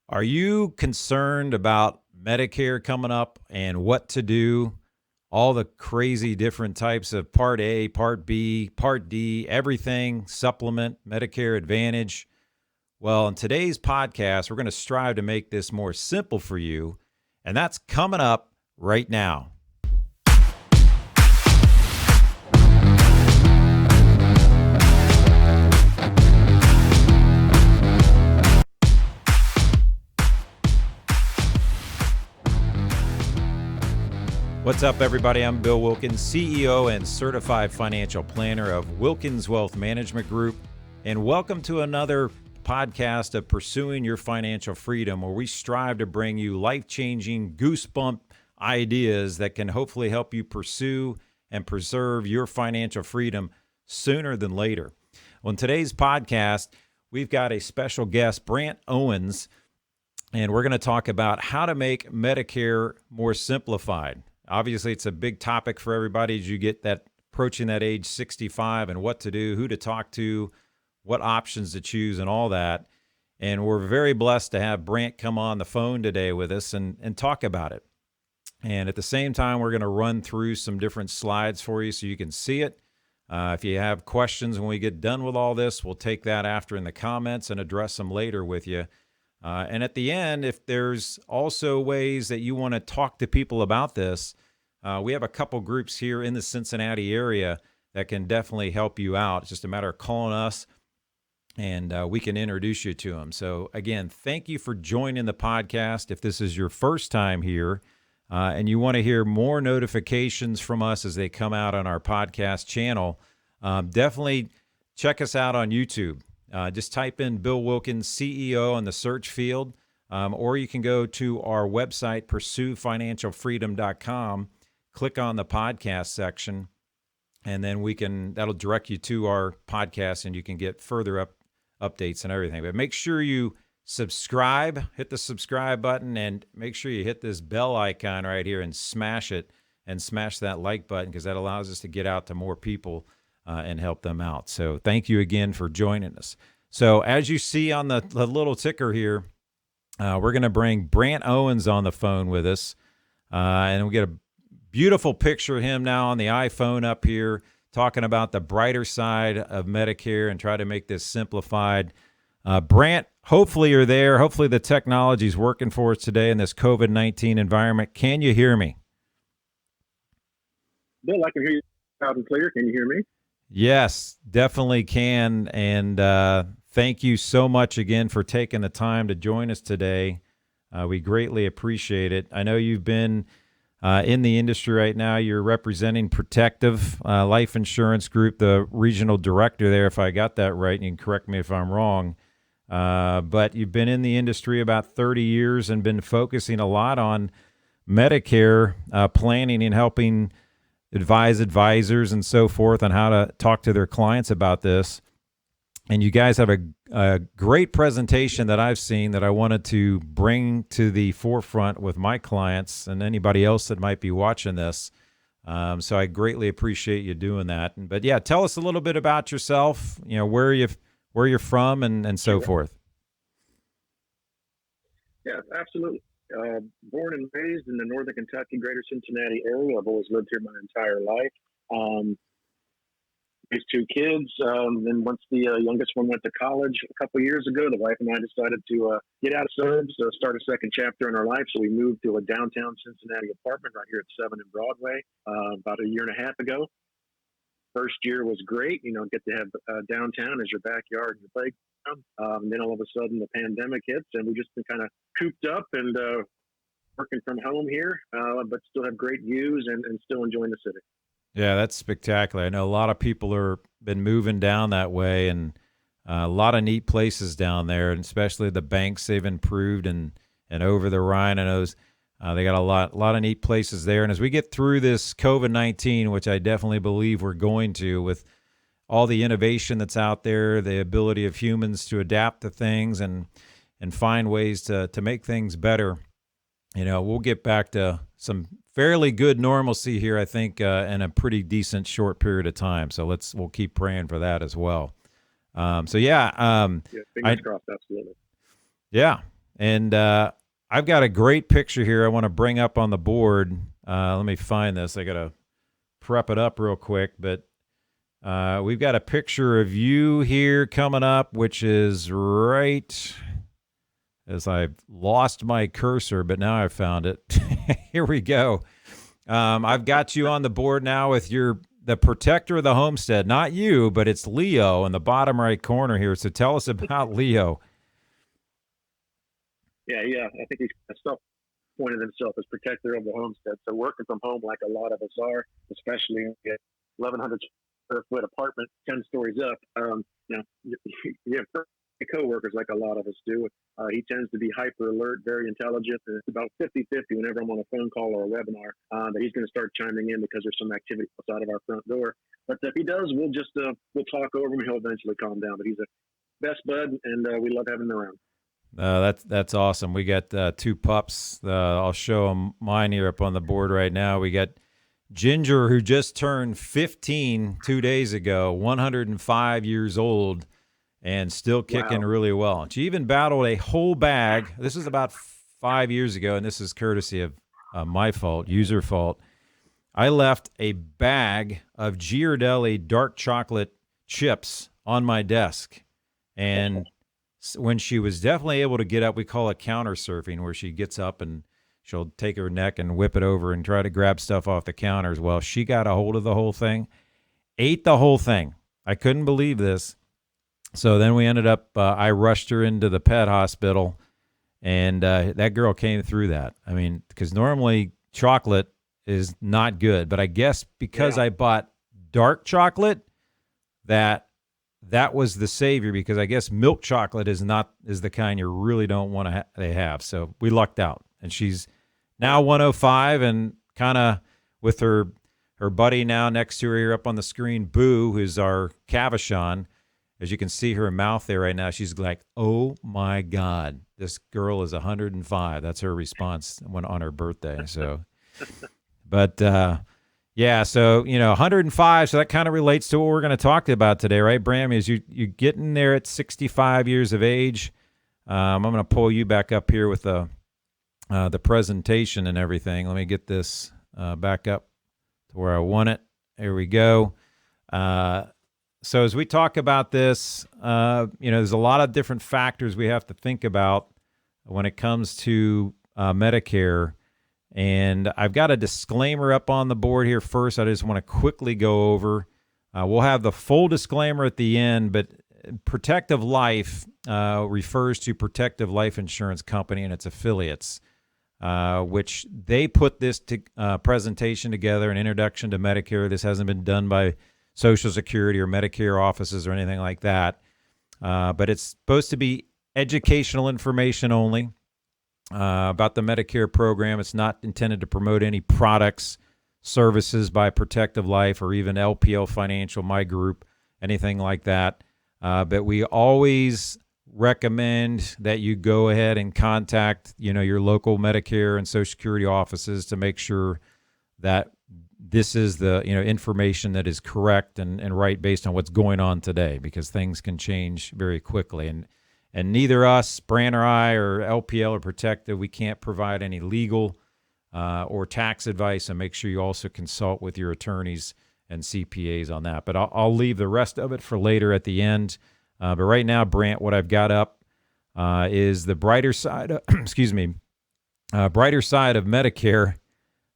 Are you concerned about Medicare coming up and what to do? All the crazy different types of Part A, Part B, Part D, everything, supplement, Medicare Advantage. Well, in today's podcast, we're going to strive to make this more simple for you, and that's coming up right now. What's up, everybody? I'm Bill Wilkins, CEO and Certified Financial Planner of Wilkins Wealth Management Group, and welcome to another podcast of Pursuing Your Financial Freedom, where we strive to bring you life-changing, goosebump ideas that can hopefully help you pursue and preserve your financial freedom sooner than later. Well, in today's podcast, we've got a special guest, Brant Owens, and we're going to talk about how to make Medicare more simplified. Obviously, it's a big topic for everybody as you get that approaching that age 65 and what to do, who to talk to, what options to choose, and all that. And we're very blessed to have Brant come on the phone today with us and talk about it. And at the same time, we're going to run through some different slides for you so you can see it. If you have questions when we get done with all this, we'll take that after in the comments and address them later with you. And at the end, if there's also ways that you want to talk to people about this, we have a couple groups here in the Cincinnati area that can definitely help you out. It's just a matter of calling us, and we can introduce you to them. So again, thank you for joining the podcast. If this is your first time here and you want to hear more notifications from us as they come out on our podcast channel, definitely check us out on YouTube. Just type in Bill Wilkins, CEO in the search field, or you can go to our website, pursuefinancialfreedom.com, click on the podcast section, and then that'll direct you to our podcast, and you can get further updates and everything. But make sure you subscribe, hit the subscribe button, and make sure you hit this bell icon right here and smash it, and smash that like button, because that allows us to get out to more people and help them out. So thank you again for joining us. So as you see on the little ticker here, we're going to bring Brant Owens on the phone with us. And we get a beautiful picture of him now on the iPhone up here, talking about the brighter side of Medicare and try to make this simplified. Brant, hopefully you're there. Hopefully the technology is working for us today in this COVID-19 environment. Can you hear me? Bill, I can hear you loud and clear. Can you hear me? Yes, definitely can. And thank you so much again for taking the time to join us today. We greatly appreciate it. I know you've been in the industry right now. You're representing Protective Life Insurance Group, the regional director there, if I got that right. You can correct me if I'm wrong. But you've been in the industry about 30 years and been focusing a lot on Medicare planning and helping advise advisors and so forth on how to talk to their clients about this. And you guys have a great presentation that I've seen that I wanted to bring to the forefront with my clients and anybody else that might be watching this. So I greatly appreciate you doing that. But yeah, tell us a little bit about yourself, where you're from and so forth. Yeah, absolutely. Born and raised in the northern Kentucky, greater Cincinnati area. I've always lived here my entire life. Raised two kids. Then once the youngest one went to college a couple of years ago, the wife and I decided to get out of suburbs, start a second chapter in our life. So we moved to a downtown Cincinnati apartment right here at 7 and Broadway about a year and a half ago. First year was great. Get to have downtown as your backyard and your playground. Then all of a sudden the pandemic hits, and we've just been kind of cooped up and working from home here, but still have great views and still enjoying the city. Yeah, that's spectacular. I know a lot of people are been moving down that way, and a lot of neat places down there, and especially the banks they've improved and over the Rhine. I know they got a lot of neat places there. And as we get through this COVID-19, which I definitely believe we're going to, with all the innovation that's out there, the ability of humans to adapt to things and find ways to make things better, we'll get back to some fairly good normalcy here, I think, in a pretty decent short period of time. So we'll keep praying for that as well. Fingers crossed, absolutely. Yeah. And I've got a great picture here I want to bring up on the board. Let me find this. I got to prep it up real quick, but we've got a picture of you here coming up, which is right as I've lost my cursor, but now I've found it. Here we go. I've got you on the board now with the protector of the homestead. Not you, but it's Leo in the bottom right corner here. So tell us about Leo. Yeah, I think he's self-appointed himself as protector of the homestead. So working from home, like a lot of us are, especially in a 1,100 square foot apartment, 10 stories up. You have co-workers like a lot of us do. He tends to be hyper alert, very intelligent, and it's about 50-50 whenever I'm on a phone call or a webinar that he's going to start chiming in because there's some activity outside of our front door. But if he does, we'll talk over him. He'll eventually calm down. But he's a best bud, and we love having him around. That's awesome. We got two pups. I'll show them mine here up on the board right now. We got Ginger, who just turned 15 2 days ago, 105 years old, and still kicking really well. She even battled a whole bag. This is about 5 years ago, and this is courtesy of my fault, user fault. I left a bag of Ghirardelli dark chocolate chips on my desk, and when she was definitely able to get up, we call it counter surfing, where she gets up and she'll take her neck and whip it over and try to grab stuff off the counters. Well, she got a hold of the whole thing, ate the whole thing. I couldn't believe this. So then we ended up, I rushed her into the pet hospital, and that girl came through that. I mean, because normally chocolate is not good, but I guess because I bought dark chocolate, that was the savior, because I guess milk chocolate is the kind you really don't want to have. So we lucked out, and she's now 105 and kind of with her buddy now next to her here up on the screen, Boo, who's our Cavachon. As you can see her mouth there right now, she's like, "Oh my God, this girl is 105." That's her response on her birthday. So, but yeah, so 105. So that kind of relates to what we're going to talk about today, right, Bram? Is you getting there at 65 years of age? I'm going to pull you back up here with the presentation and everything. Let me get this back up to where I want it. There we go. So as we talk about this, there's a lot of different factors we have to think about when it comes to Medicare. And I've got a disclaimer up on the board here first. I just want to quickly go over. We'll have the full disclaimer at the end, but Protective Life refers to Protective Life Insurance Company and its affiliates, which they put this presentation together, an introduction to Medicare. This hasn't been done by Social Security or Medicare offices or anything like that. But it's supposed to be educational information only about the Medicare program. It's not intended to promote any products, services by Protective Life or even LPL Financial, my group, anything like that. But we always recommend that you go ahead and contact, your local Medicare and Social Security offices to make sure that this is the information that is correct and right based on what's going on today, because things can change very quickly. And neither us, Brant or I, or LPL or Protective, we can't provide any legal or tax advice. And make sure you also consult with your attorneys and CPAs on that. But I'll leave the rest of it for later at the end. But right now, Brant, what I've got up is the brighter side. Brighter side of Medicare.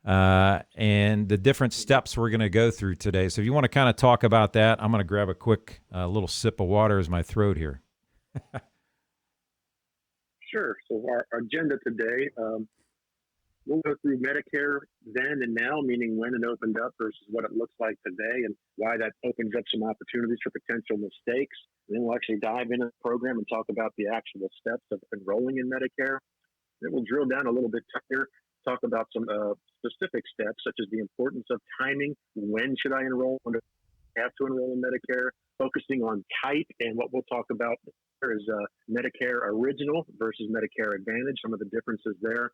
And the different steps we're going to go through today. So if you want to kind of talk about that, I'm going to grab a quick little sip of water as my throat here. Sure. So our agenda today, we'll go through Medicare then and now, meaning when it opened up versus what it looks like today, and why that opens up some opportunities for potential mistakes. And then we'll actually dive into the program and talk about the actual steps of enrolling in Medicare. Then we'll drill down a little bit tighter, talk about some specific steps, such as the importance of timing. When should I enroll? When do I have to enroll in Medicare? Focusing on type, and what we'll talk about is Medicare Original versus Medicare Advantage, some of the differences there.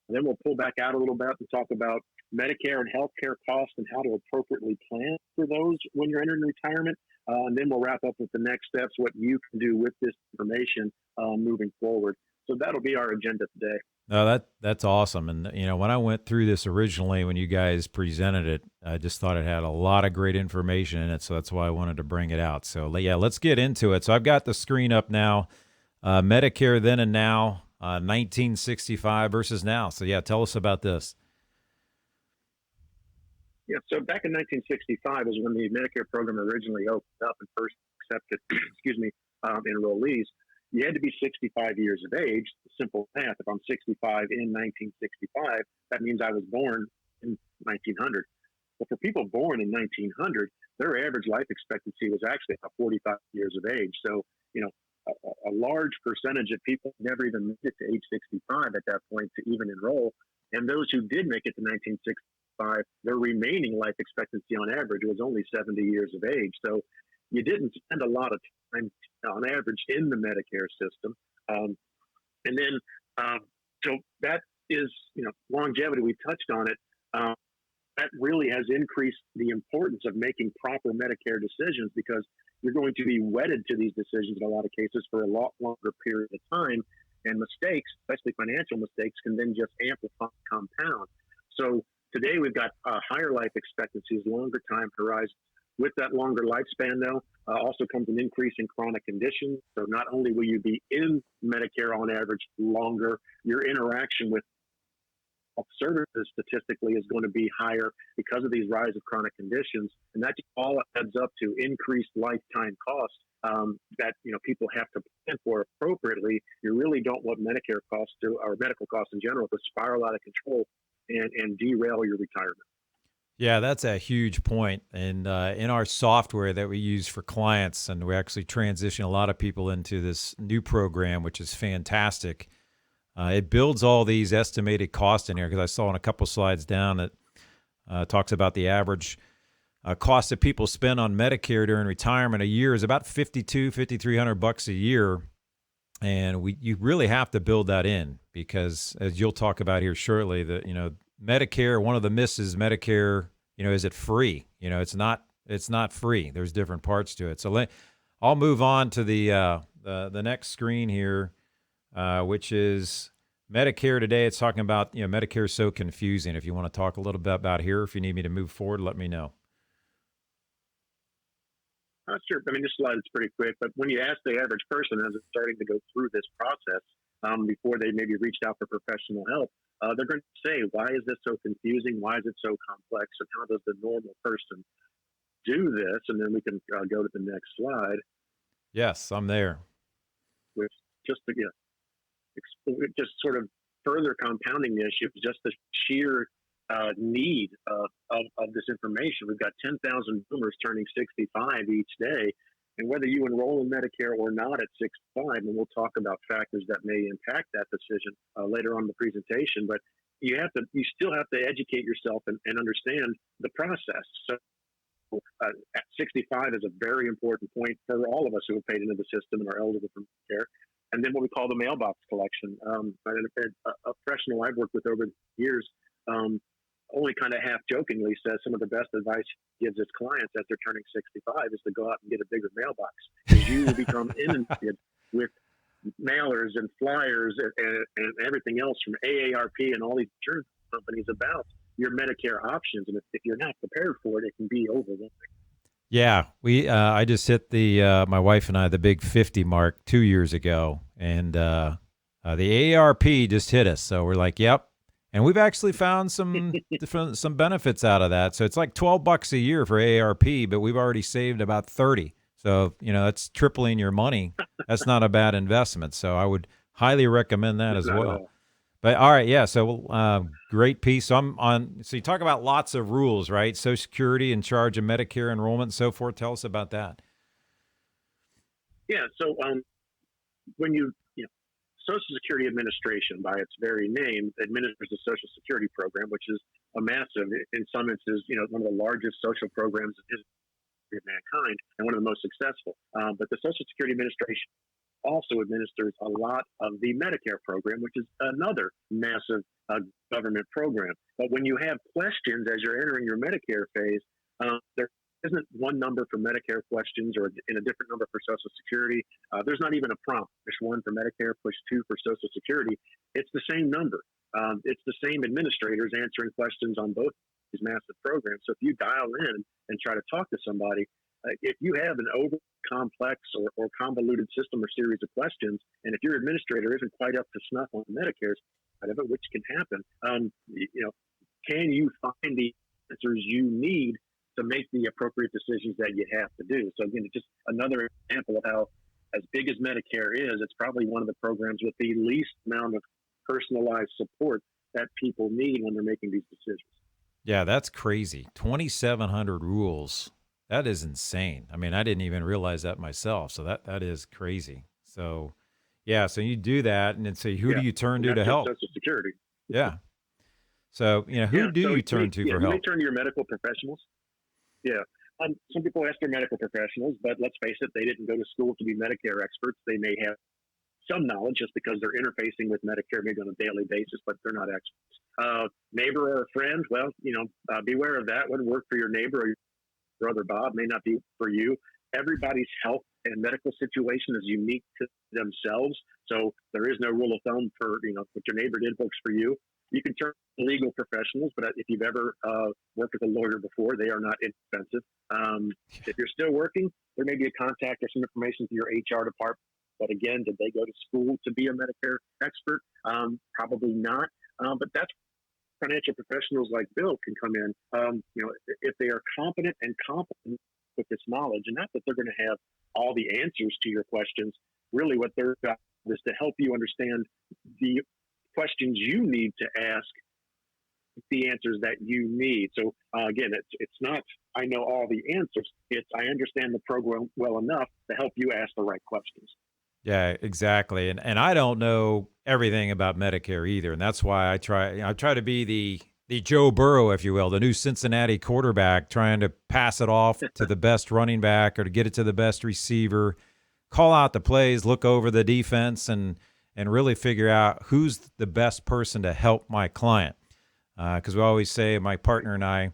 Then we'll pull back out a little bit and talk about Medicare and healthcare costs and how to appropriately plan for those when you're entering retirement. And then we'll wrap up with the next steps, what you can do with this information moving forward. So that'll be our agenda today. No, that's awesome. And when I went through this originally, when you guys presented it, I just thought it had a lot of great information in it. So that's why I wanted to bring it out. So yeah, let's get into it. So I've got the screen up now. Medicare then and now, 1965 versus now. So yeah, tell us about this. Yeah, so back in 1965 is when the Medicare program originally opened up and first accepted, enrollees. You had to be 65 years of age. Simple math. If I'm 65 in 1965, that means I was born in 1900. Well, for people born in 1900, their average life expectancy was actually about 45 years of age. So, a large percentage of people never even made it to age 65 at that point to even enroll. And those who did make it to 1965, their remaining life expectancy on average was only 70 years of age. So you didn't spend a lot of time on average in the Medicare system. So that is, longevity, we touched on it. That really has increased the importance of making proper Medicare decisions because you're going to be wedded to these decisions in a lot of cases for a lot longer period of time. And mistakes, especially financial mistakes, can then just amplify, compound. So today we've got higher life expectancies, longer time horizons. With that longer lifespan, though, also comes an increase in chronic conditions. So not only will you be in Medicare on average longer, your interaction with health services statistically is going to be higher because of these rise of chronic conditions. And that all adds up to increased lifetime costs that people have to plan for appropriately. You really don't want Medicare costs or medical costs in general to spiral out of control and derail your retirement. Yeah, that's a huge point. And in our software that we use for clients, and we actually transition a lot of people into this new program, which is fantastic. It builds all these estimated costs in here because I saw in a couple slides down that talks about the average cost that people spend on Medicare during retirement a year is about $5,300 a year. And you really have to build that in because, as you'll talk about here shortly, that Medicare, one of the misses, Medicare, is it free? It's not free. There's different parts to it. So I'll move on to the next screen here, which is Medicare today. It's talking about, Medicare is so confusing. If you want to talk a little bit about here, if you need me to move forward, let me know. Sure. I mean, this slide is pretty quick, but when you ask the average person as it's starting to go through this process, before they maybe reached out for professional help, they're going to say, why is this so confusing? Why is it so complex? And how does the normal person do this? And then we can go to the next slide. Yes, I'm there. Which just sort of further compounding the issue, just the sheer need of this information. We've got 10,000 boomers turning 65 each day. And whether you enroll in Medicare or not at 65, and we'll talk about factors that may impact that decision later on in the presentation, but you still have to educate yourself and understand the process. So at 65 is a very important point for all of us who have paid into the system and are eligible for Medicare. And then what we call the mailbox collection. A professional I've worked with over the years only kind of half jokingly says some of the best advice he gives his clients as they're turning 65 is to go out and get a bigger mailbox because you will become inundated with mailers and flyers and everything else from AARP and all these insurance companies about your Medicare options. And if you're not prepared for it, it can be overwhelming. Yeah, I just hit my wife and I, the big 50 mark 2 years ago, and the AARP just hit us. So we're like, yep. And we've actually found some benefits out of that. So it's like $12 a year for AARP, but we've already saved about 30. So, that's tripling your money. That's not a bad investment. So I would highly recommend that as well. But all right, yeah. So great piece. So so you talk about lots of rules, right? Social Security in charge of Medicare enrollment and so forth. Tell us about that. Yeah. So when Social Security Administration, by its very name, administers the Social Security program, which is a massive, in some instances, one of the largest social programs in history of mankind and one of the most successful. But the Social Security Administration also administers a lot of the Medicare program, which is another massive government program. But when you have questions as you're entering your Medicare phase, there isn't one number for Medicare questions or in a different number for Social Security. There's not even a prompt. Push 1 for Medicare, push 2 for Social Security. It's the same number. It's the same administrators answering questions on both these massive programs. So if you dial in and try to talk to somebody, if you have an over complex or convoluted system or series of questions, and if your administrator isn't quite up to snuff on Medicare's side of it, which can happen, can you find the answers you need to make the appropriate decisions that you have to do? So again, it's just another example of how, as big as Medicare is, it's probably one of the programs with the least amount of personalized support that people need when they're making these decisions. Yeah, that's crazy. 2,700 rules. That is insane. I mean, I didn't even realize that myself. So that is crazy. So, yeah, so you do that and then say, who do you turn to help? Social Security. Yeah. So, who do you turn to for help? You may turn to your medical professionals. Yeah. Some people ask their medical professionals, but let's face it, they didn't go to school to be Medicare experts. They may have some knowledge just because they're interfacing with Medicare maybe on a daily basis, but they're not experts. Neighbor or a friend, well, beware of that. What worked for your neighbor or your brother Bob may not be for you. Everybody's health and medical situation is unique to themselves. So there is no rule of thumb for, what your neighbor did works for you. You can turn to legal professionals, but if you've ever worked with a lawyer before, they are not inexpensive. If you're still working, there may be a contact or some information to your HR department. But again, did they go to school to be a Medicare expert? Probably not. But that's financial professionals like Bill can come in. If they are competent with this knowledge, and not that they're going to have all the answers to your questions. Really, what their job is to help you understand the questions you need to ask, the answers that you need. So again, it's not I know all the answers. It's I understand the program well enough to help you ask the right questions. Yeah, exactly. And I don't know everything about Medicare either. And that's why I try to be the Joe Burrow, if you will, the new Cincinnati quarterback, trying to pass it off to the best running back or to get it to the best receiver, call out the plays, look over the defense, and really figure out who's the best person to help my client. Because we always say, my partner and I,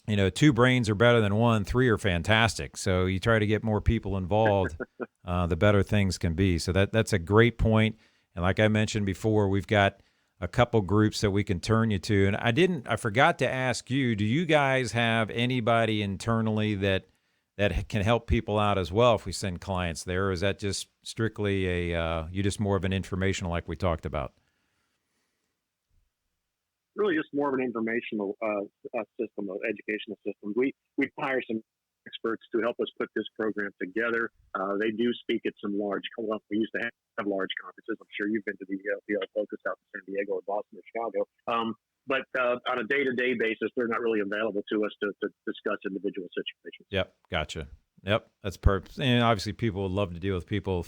2 brains are better than 1, 3 are fantastic. So you try to get more people involved, the better things can be. So that's a great point. And like I mentioned before, we've got a couple groups that we can turn you to. And I forgot to ask you, do you guys have anybody internally that can help people out as well if we send clients there? Or is that just strictly you just more of an informational like we talked about? Really just more of an informational system, an educational system. We hire some experts to help us put this program together. They do speak at some large, we used to have large conferences. I'm sure you've been to the LPL Focus out in San Diego or Boston or Chicago. But on a day-to-day basis, they're not really available to us to discuss individual situations. Yep, gotcha. Yep, that's perfect. And obviously people would love to deal with people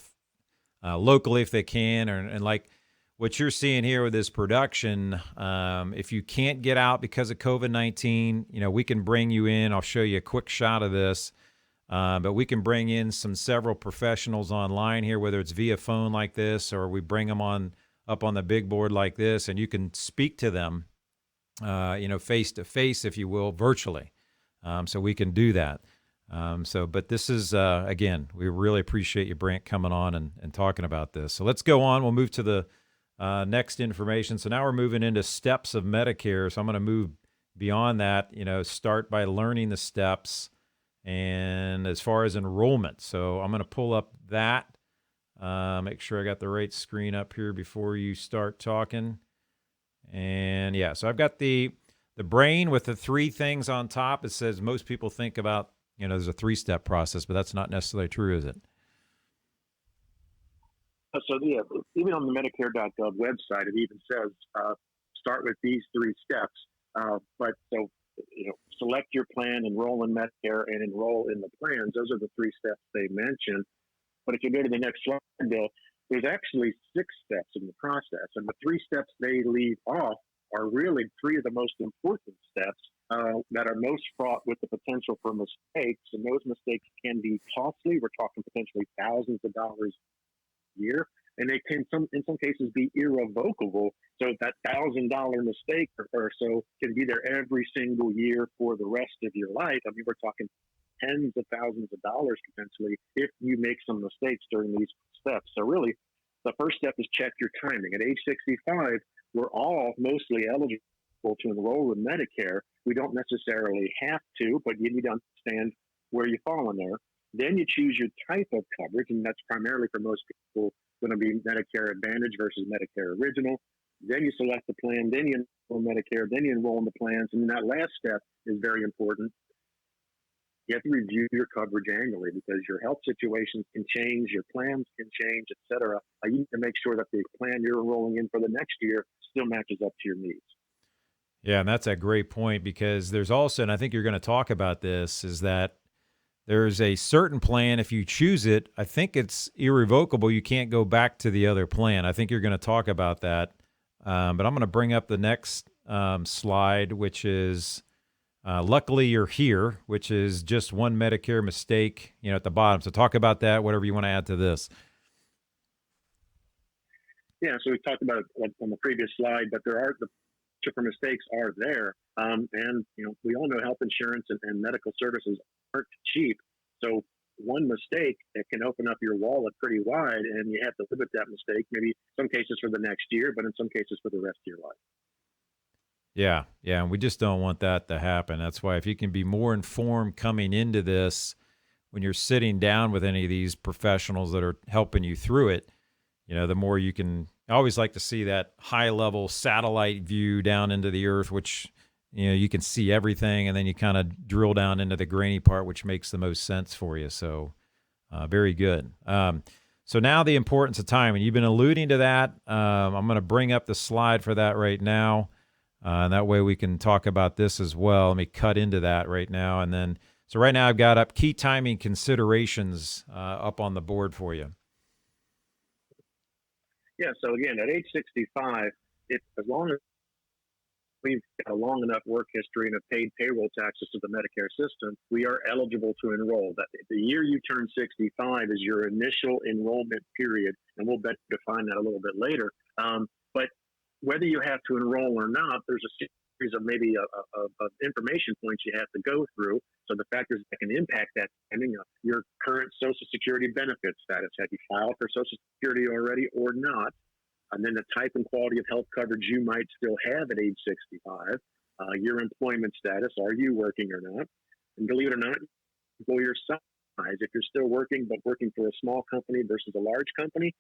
locally if they can, and like what you're seeing here with this production, if you can't get out because of COVID-19, we can bring you in. I'll show you a quick shot of this, but we can bring in several professionals online here, whether it's via phone like this or we bring them up on the big board like this, and you can speak to them, face to face, if you will, virtually. So we can do that. But this is, again, we really appreciate you, Brant, coming on and talking about this. So let's go on. We'll move to the next information. So now we're moving into steps of Medicare. So I'm going to move beyond that, start by learning the steps and as far as enrollment. So I'm going to pull up that, make sure I got the right screen up here before you start talking. And yeah, so I've got the brain with the 3 things on top. It says most people think about, there's a 3-step process, but that's not necessarily true, is it? So yeah, even on the Medicare.gov website, it even says start with these 3 steps. Select your plan, enroll in Medicare, and enroll in the plans. Those are the 3 steps they mentioned. But if you go to the next slide, Bill, there's actually 6 steps in the process, and the 3 steps they leave off are really 3 of the most important steps that are most fraught with the potential for mistakes, and those mistakes can be costly. We're talking potentially thousands of dollars year, and they can in some cases be irrevocable. So that $1,000 mistake or so can be there every single year for the rest of your life. I mean, we're talking tens of thousands of dollars potentially if you make some mistakes during these steps. So really, the first step is check your timing. At age 65, we're all mostly eligible to enroll in Medicare. We don't necessarily have to, but you need to understand where you fall in there. Then you choose your type of coverage, and that's primarily for most people going to be Medicare Advantage versus Medicare Original. Then you select the plan, then you enroll in Medicare, then you enroll in the plans, and that last step is very important. You have to review your coverage annually because your health situations can change, your plans can change, et cetera. You need to make sure that the plan you're enrolling in for the next year still matches up to your needs. Yeah, and that's a great point because there's also, and I think you're going to talk about this, is that there's a certain plan, if you choose it, I think it's irrevocable. You can't go back to the other plan. I think you're going to talk about that. But I'm going to bring up the next slide, which is luckily you're here, which is just one Medicare mistake, at the bottom. So talk about that, whatever you want to add to this. Yeah, so we talked about it on the previous slide, but there are the for mistakes are there. And, we all know health insurance and medical services aren't cheap. So one mistake, it can open up your wallet pretty wide, and you have to live with that mistake, maybe some cases for the next year, but in some cases for the rest of your life. Yeah, and we just don't want that to happen. That's why if you can be more informed coming into this, when you're sitting down with any of these professionals that are helping you through it, the more you can. I always like to see that high-level satellite view down into the earth, which, you can see everything, and then you kind of drill down into the grainy part, which makes the most sense for you. So very good. So now the importance of time, and you've been alluding to that. I'm going to bring up the slide for that right now, and that way we can talk about this as well. Let me cut into that right now. And then, so right now I've got up key timing considerations up on the board for you. Yeah, so again, at age 65, as long as we've got a long enough work history and have paid payroll taxes to the Medicare system, we are eligible to enroll. That the year you turn 65 is your initial enrollment period, and we'll define that a little bit later. But whether you have to enroll or not, there's a series of maybe of information points you have to go through. So the factors that can impact that timing, your current Social Security benefit status. Have you filed for Social Security already or not? And then the type and quality of health coverage you might still have at age 65. Your employment status. Are you working or not? And believe it or not, employer size. If you're still working, but working for a small company versus a large company,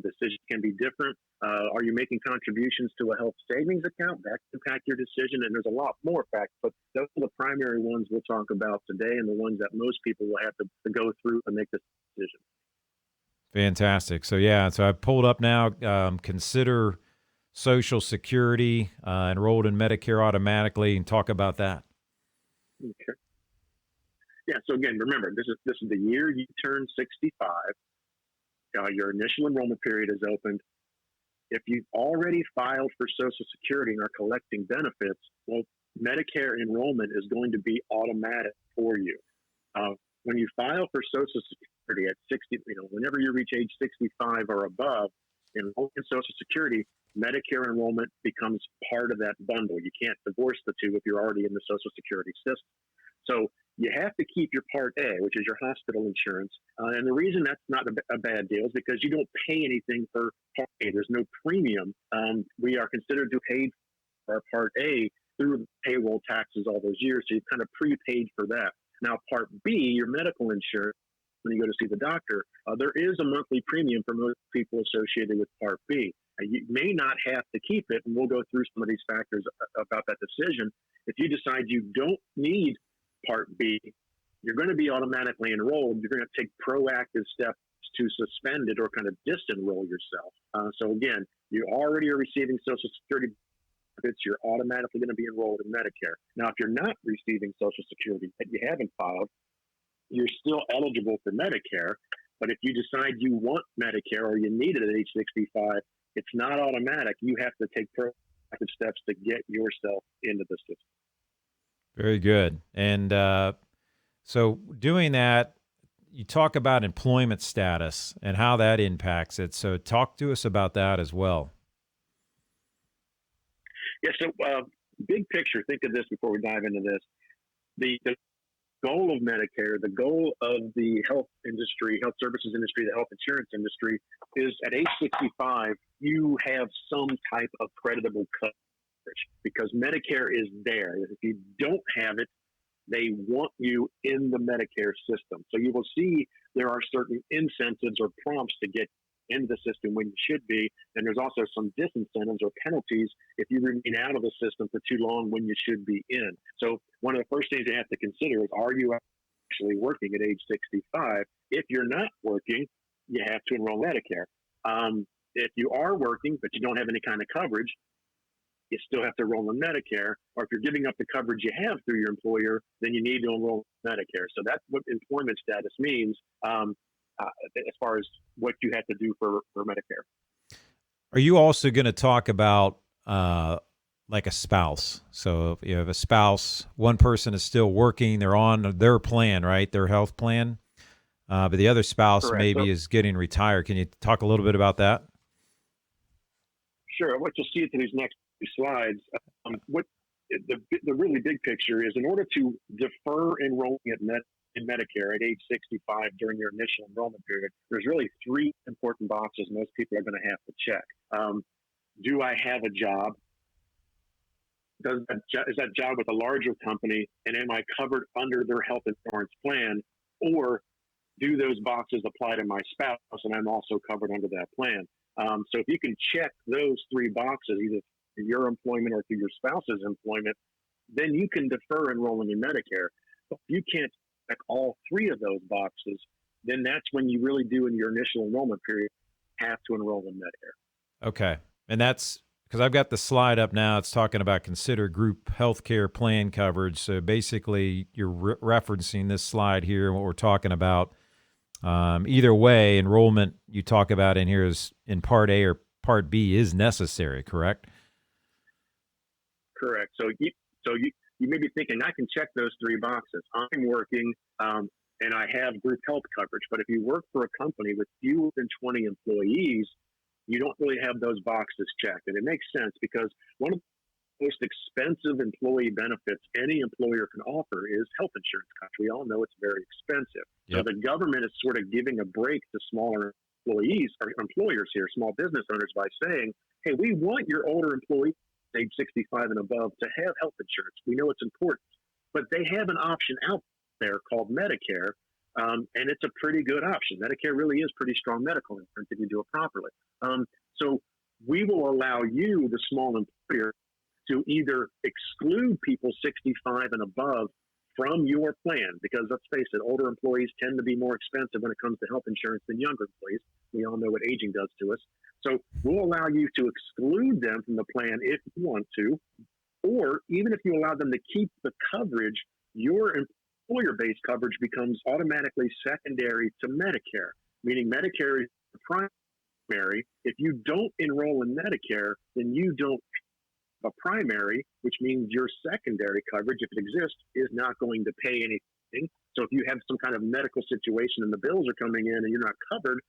decision can be different. Are you making contributions to a health savings account? That can impact your decision, and there's a lot more factors, but those are the primary ones we'll talk about today and the ones that most people will have to go through and make this decision. Fantastic. So I pulled up now, consider Social Security, enrolled in Medicare automatically, and talk about that. Okay. Yeah, so again, remember, this is the year you turn 65. Your initial enrollment period is opened. If you've already filed for Social Security and are collecting benefits, well, Medicare enrollment is going to be automatic for you. When you file for Social Security at 60, whenever you reach age 65 or above, enroll in Social Security, Medicare enrollment becomes part of that bundle. You can't divorce the two if you're already in the Social Security system. So you have to keep your Part A, which is your hospital insurance. And the reason that's not a bad deal is because you don't pay anything for Part A. There's no premium. We are considered to have paid for our Part A through payroll taxes all those years. So you've kind of prepaid for that. Now, Part B, your medical insurance, when you go to see the doctor, there is a monthly premium for most people associated with Part B. You may not have to keep it, and we'll go through some of these factors about that decision. If you decide you don't need Part B, you're going to be automatically enrolled. You're going to take proactive steps to suspend it or kind of disenroll yourself. So again, you already are receiving Social Security benefits. You're automatically going to be enrolled in Medicare. Now, if you're not receiving Social Security that you haven't filed, you're still eligible for Medicare. But if you decide you want Medicare or you need it at age 65, it's not automatic. You have to take proactive steps to get yourself into the system. Very good. And so doing that, you talk about employment status and how that impacts it. So talk to us about that as well. Yeah. So, big picture, think of this before we dive into this. The goal of Medicare, the goal of the health industry, health services industry, the health insurance industry is at age 65, you have some type of creditable coverage because Medicare is there. If you don't have it, they want you in the Medicare system. So you will see there are certain incentives or prompts to get into the system when you should be. And there's also some disincentives or penalties if you remain out of the system for too long when you should be in. So one of the first things you have to consider is, are you actually working at age 65? If you're not working, you have to enroll Medicare. If you are working, but you don't have any kind of coverage, you still have to enroll in Medicare. Or if you're giving up the coverage you have through your employer, then you need to enroll in Medicare. So that's what employment status means as far as what you have to do for Medicare. Are you also going to talk about like a spouse? So if you have a spouse, one person is still working, they're on their plan, right? Their health plan. But the other spouse Correct. maybe is getting retired. Can you talk a little bit about that? Sure. What you'll see through these next few slides, what the really big picture is, in order to defer enrolling in Medicare at age 65 during your initial enrollment period, there's really three important boxes most people are going to have to check. Do I have a job? Is that job with a larger company, and am I covered under their health insurance plan? Or do those boxes apply to my spouse, and I'm also covered under that plan? So if you can check those three boxes, either through your employment or through your spouse's employment, then you can defer enrolling in Medicare. But if you can't check all three of those boxes, then that's when you really do, in your initial enrollment period, have to enroll in Medicare. Okay. And that's because I've got the slide up now. It's talking about consider group healthcare plan coverage. So basically, you're referencing this slide here and what we're talking about. Either way, enrollment you talk about in here is in Part A or Part B is necessary, correct? Correct. So you may be thinking, I can check those three boxes. I'm working and I have group health coverage. But if you work for a company with fewer than 20 employees, you don't really have those boxes checked. And it makes sense because one of the most expensive employee benefits any employer can offer is health insurance coverage. We all know it's very expensive. Yep. So the government is sort of giving a break to smaller employees or employers here, small business owners, by saying, hey, we want your older employees age 65 and above to have health insurance. We know it's important, but they have an option out there called Medicare, and it's a pretty good option. Medicare really is pretty strong medical insurance if you do it properly. So we will allow you, the small employer, to either exclude people 65 and above from your plan, because let's face it, older employees tend to be more expensive when it comes to health insurance than younger employees. We all know what aging does to us. So we'll allow you to exclude them from the plan if you want to, or even if you allow them to keep the coverage, your employer-based coverage becomes automatically secondary to Medicare, meaning Medicare is the primary. If you don't enroll in Medicare, then you don't have a primary, which means your secondary coverage, if it exists, is not going to pay anything. So if you have some kind of medical situation and the bills are coming in and you're not covered,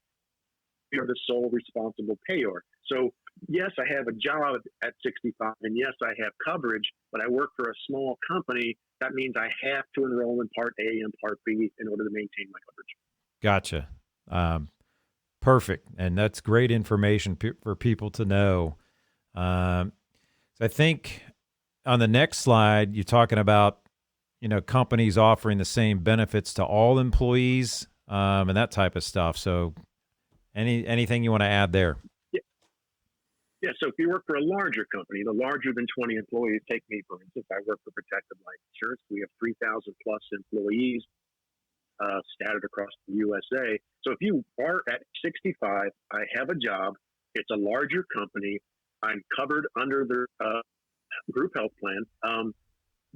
you're the sole responsible payer. So yes, I have a job at 65, and yes, I have coverage, but I work for a small company. That means I have to enroll in Part A and Part B in order to maintain my coverage. Gotcha. Perfect. And that's great information for people to know. So I think on the next slide, you're talking about, companies offering the same benefits to all employees and that type of stuff. So anything you want to add there? Yeah. So if you work for a larger company, the larger than 20 employees, take me, for instance, I work for Protective Life Insurance. We have 3,000 plus employees scattered across the USA. So if you are at 65, I have a job, it's a larger company, I'm covered under their group health plan.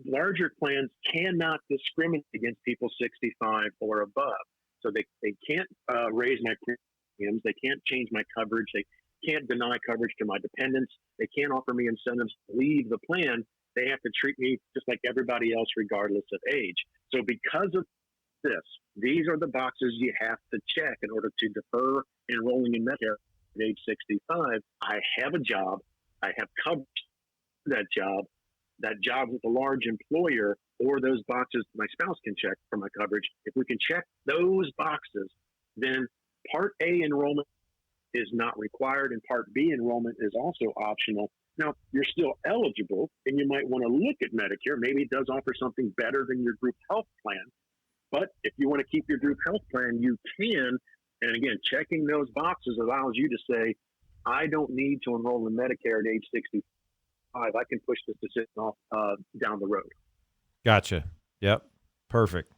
Larger plans cannot discriminate against people 65 or above. So they can't raise my premiums, they can't change my coverage, they can't deny coverage to my dependents, they can't offer me incentives to leave the plan. They have to treat me just like everybody else, regardless of age. So because of this. These are the boxes you have to check in order to defer enrolling in Medicare at age 65. I have a job. I have coverage for that job. That job with a large employer, or those boxes my spouse can check for my coverage. If we can check those boxes, then Part A enrollment is not required, and Part B enrollment is also optional. Now, you're still eligible, and you might want to look at Medicare. Maybe it does offer something better than your group health plan. But if you want to keep your group health plan, you can. And again, checking those boxes allows you to say, I don't need to enroll in Medicare at age 65. I can push this decision off down the road. Gotcha. Yep. Perfect.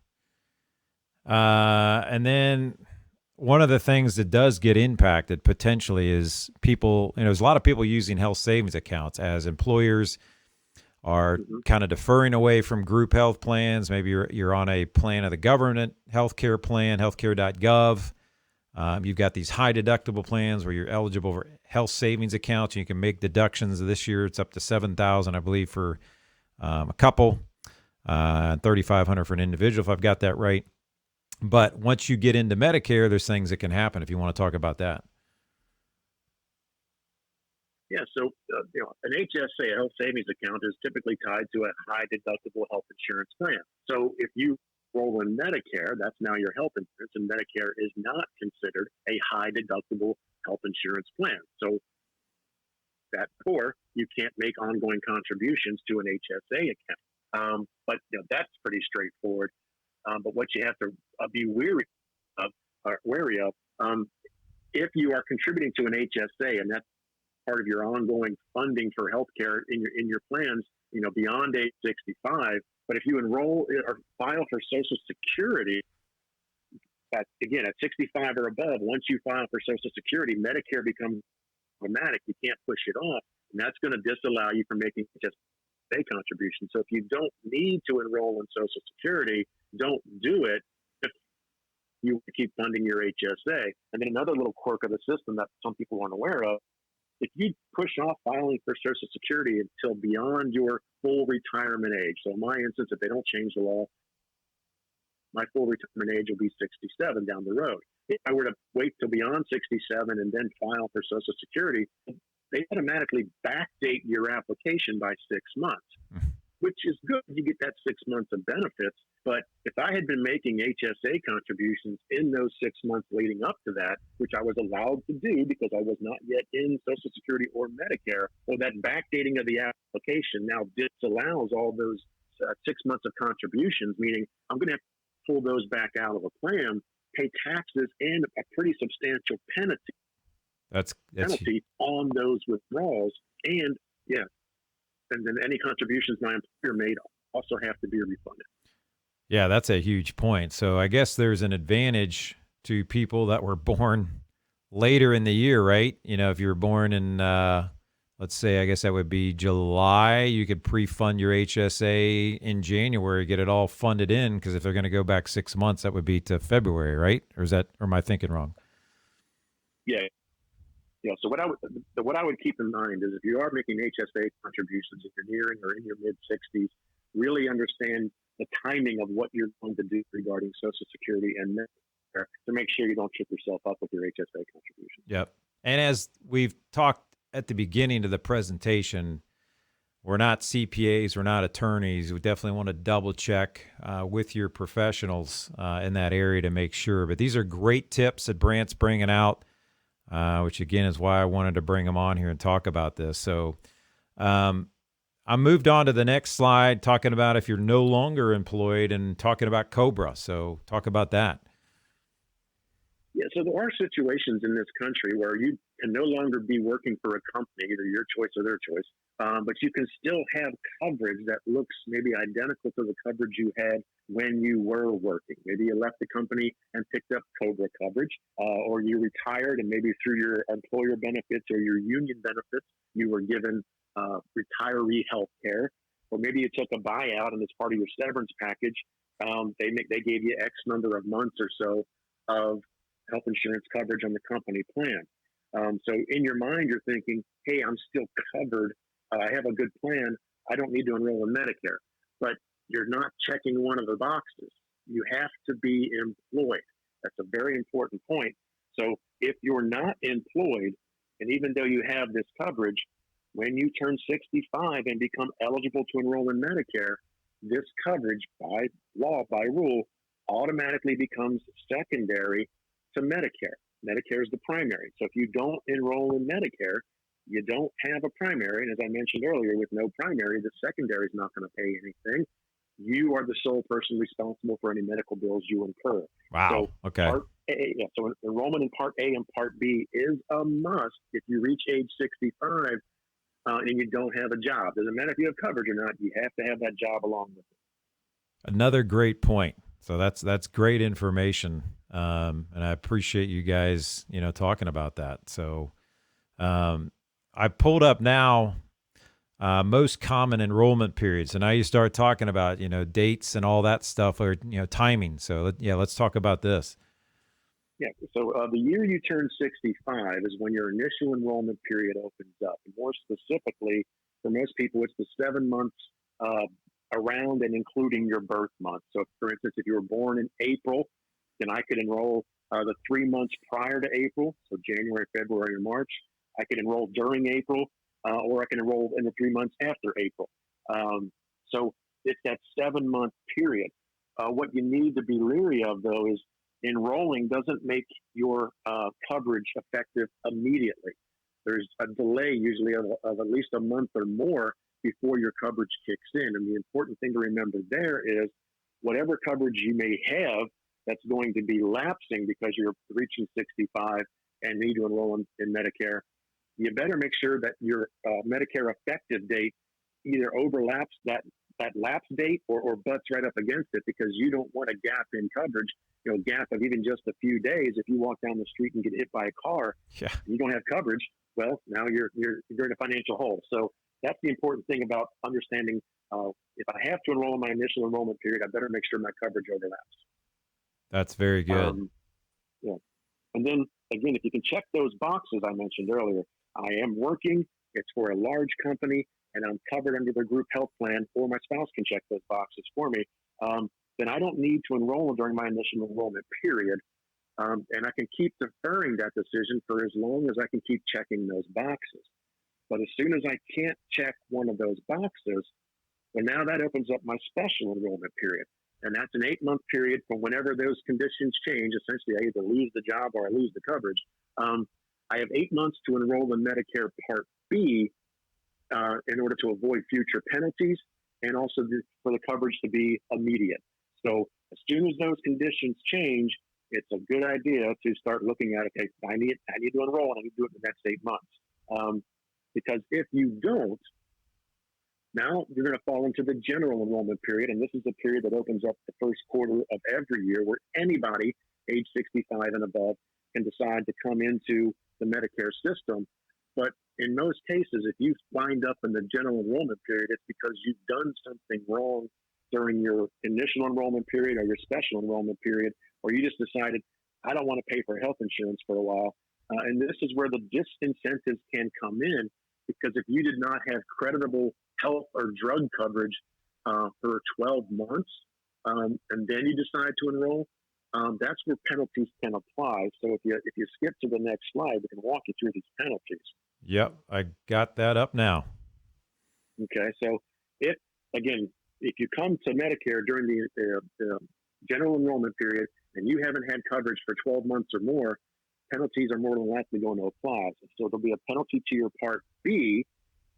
And then one of the things that does get impacted potentially is people, there's a lot of people using health savings accounts as employers are kind of deferring away from group health plans. Maybe you're on a plan of the government healthcare plan, healthcare.gov. You've got these high deductible plans where you're eligible for health savings accounts. You can make deductions. This year it's up to $7,000, I believe, for a couple, $3,500 for an individual, if I've got that right. But once you get into Medicare, there's things that can happen if you want to talk about that. Yeah, so an HSA, a health savings account, is typically tied to a high deductible health insurance plan. So if you enroll in Medicare, that's now your health insurance, and Medicare is not considered a high deductible health insurance plan. So therefore, you can't make ongoing contributions to an HSA account. But that's pretty straightforward. But what you have to be wary of, if you are contributing to an HSA, and that's part of your ongoing funding for healthcare in your plans, beyond age 65. But if you enroll or file for Social Security, at 65 or above, once you file for Social Security, Medicare becomes automatic. You can't push it off, and that's going to disallow you from making HSA contributions. So if you don't need to enroll in Social Security, don't do it if you keep funding your HSA. And then another little quirk of the system that some people aren't aware of, if you push off filing for Social Security until beyond your full retirement age, so in my instance, if they don't change the law, my full retirement age will be 67 down the road. If I were to wait till beyond 67 and then file for Social Security, they automatically backdate your application by 6 months, which is good. You get that 6 months of benefits. But if I had been making HSA contributions in those 6 months leading up to that, which I was allowed to do because I was not yet in Social Security or Medicare, well, that backdating of the application now disallows all those 6 months of contributions, meaning I'm going to have to pull those back out of a plan, pay taxes, and a pretty substantial penalty. That's penalty on those withdrawals. And and then any contributions my employer made also have to be refunded. Yeah, that's a huge point. So I guess there's an advantage to people that were born later in the year, right? If you were born in, let's say, I guess that would be July, you could pre-fund your HSA in January, get it all funded in, because if they're going to go back 6 months, that would be to February, right? Or am I thinking wrong? Yeah. Yeah. So what I would keep in mind is if you are making HSA contributions, if you're nearing or in your mid-60s, really understand the timing of what you're going to do regarding Social Security and Medicare to make sure you don't trip yourself up with your HSA contributions. Yep. And as we've talked at the beginning of the presentation, we're not CPAs, we're not attorneys. We definitely want to double check with your professionals in that area to make sure. But these are great tips that Brant's bringing out, which again is why I wanted to bring him on here and talk about this. So I moved on to the next slide, talking about if you're no longer employed and talking about COBRA. So talk about that. Yeah, so there are situations in this country where you can no longer be working for a company, either your choice or their choice, but you can still have coverage that looks maybe identical to the coverage you had when you were working. Maybe you left the company and picked up COBRA coverage, or you retired and maybe through your employer benefits or your union benefits, you were given retiree health care, or maybe you took a buyout and as part of your severance package, they gave you X number of months or so of health insurance coverage on the company plan. So in your mind, you're thinking, hey, I'm still covered. I have a good plan. I don't need to enroll in Medicare. But you're not checking one of the boxes. you have to be employed. That's a very important point. So if you're not employed, and even though you have this coverage, when you turn 65 and become eligible to enroll in Medicare, this coverage by law, by rule, automatically becomes secondary to Medicare. Medicare is the primary. So if you don't enroll in Medicare, you don't have a primary. And as I mentioned earlier, with no primary, the secondary is not going to pay anything. You are the sole person responsible for any medical bills you incur. Wow. So Okay. Part A, so enrollment in Part A and Part B is a must if you reach age 65 and you don't have a job. Doesn't matter if you have coverage or not, you have to have that job along with it. Another great point. So that's great information, and I appreciate you guys, talking about that. So I pulled up now most common enrollment periods, and now you start talking about dates and all that stuff, or timing. So let's talk about this. Yeah. So the year you turn 65 is when your initial enrollment period opens up. And more specifically, for most people, it's the 7 months around and including your birth month. So, for instance, if you were born in April, then I could enroll the 3 months prior to April, so January, February, or March. I could enroll during April, or I can enroll in the 3 months after April. So it's that 7 month period. What you need to be leery of, though, is enrolling doesn't make your coverage effective immediately. There's a delay usually of at least a month or more before your coverage kicks in. And the important thing to remember there is whatever coverage you may have that's going to be lapsing because you're reaching 65 and need to enroll in Medicare, you better make sure that your Medicare effective date either overlaps that lapse date or butts right up against it, because you don't want a gap in coverage, gap of even just a few days. If you walk down the street and get hit by a car, Yeah. and you don't have coverage, well, now you're in a financial hole. So that's the important thing about understanding. If I have to enroll in my initial enrollment period, I better make sure my coverage overlaps. That's very good. Yeah. And then again, if you can check those boxes I mentioned earlier, I am working, it's for a large company, and I'm covered under the group health plan, or my spouse can check those boxes for me, then I don't need to enroll during my initial enrollment period. And I can keep deferring that decision for as long as I can keep checking those boxes. But as soon as I can't check one of those boxes, well, now that opens up my special enrollment period. And that's an 8 month period from whenever those conditions change. Essentially, I either lose the job or I lose the coverage. I have 8 months to enroll in Medicare Part B in order to avoid future penalties, and also for the coverage to be immediate. So as soon as those conditions change, it's a good idea to start looking at, okay, I need to enroll, and I need to do it in the next 8 months. Because if you don't, now you're going to fall into the general enrollment period, and this is the period that opens up the first quarter of every year, where anybody age 65 and above can decide to come into the Medicare system. But in most cases, if you wind up in the general enrollment period, it's because you've done something wrong during your initial enrollment period or your special enrollment period, or you just decided, I don't want to pay for health insurance for a while. And this is where the disincentives can come in, because if you did not have creditable health or drug coverage for 12 months, and then you decide to enroll, that's where penalties can apply. So if you skip to the next slide, we can walk you through these penalties. Yep, I got that up now. Okay, so if you come to Medicare during the general enrollment period and you haven't had coverage for 12 months or more, penalties are more than likely going to apply. So there'll be a penalty to your Part B,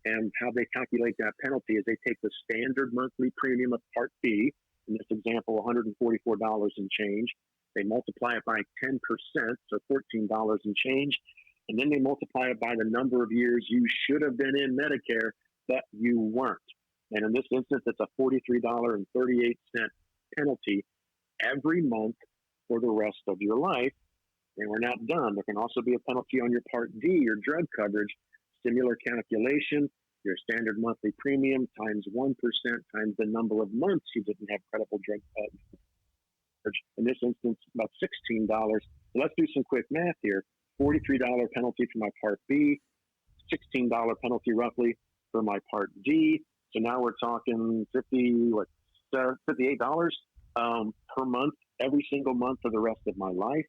and how they calculate that penalty is they take the standard monthly premium of Part B, in this example, $144 and change. They multiply it by 10%, so $14 and change, and then they multiply it by the number of years you should have been in Medicare, but you weren't. And in this instance, it's a $43.38 penalty every month for the rest of your life. And we're not done. There can also be a penalty on your Part D, your drug coverage. Similar calculation, your standard monthly premium times 1% times the number of months you didn't have credible drug coverage. In this instance, about $16. So let's do some quick math here. $43 penalty for my Part B, $16 penalty roughly for my Part D. So now we're talking $58. per month, every single month for the rest of my life.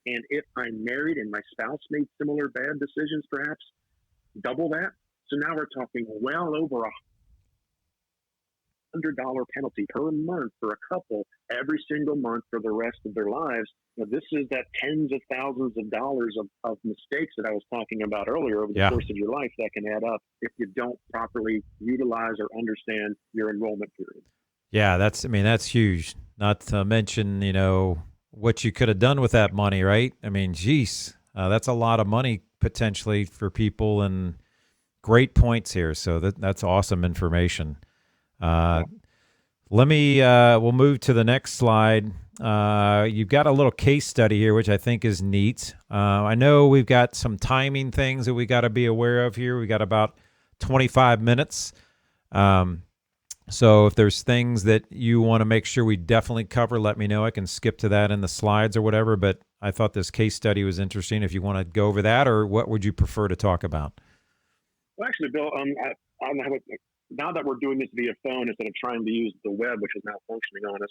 And if I'm married and my spouse made similar bad decisions, perhaps double that. So now we're talking well over $100 penalty per month for a couple every single month for the rest of their lives. Now, this is that tens of thousands of dollars of mistakes that I was talking about earlier over the course of your life that can add up if you don't properly utilize or understand your enrollment period. Yeah, that's huge. Not to mention, what you could have done with that money, right? I mean, geez, that's a lot of money potentially for people, and great points here. So that's awesome information. We'll move to the next slide. You've got a little case study here, which I think is neat. I know we've got some timing things that we got to be aware of here. We got about 25 minutes. So if there's things that you want to make sure we definitely cover, let me know. I can skip to that in the slides or whatever, but I thought this case study was interesting. If you want to go over that, or what would you prefer to talk about? Well, actually, Bill, now that we're doing this via phone instead of trying to use the web, which is not functioning on us,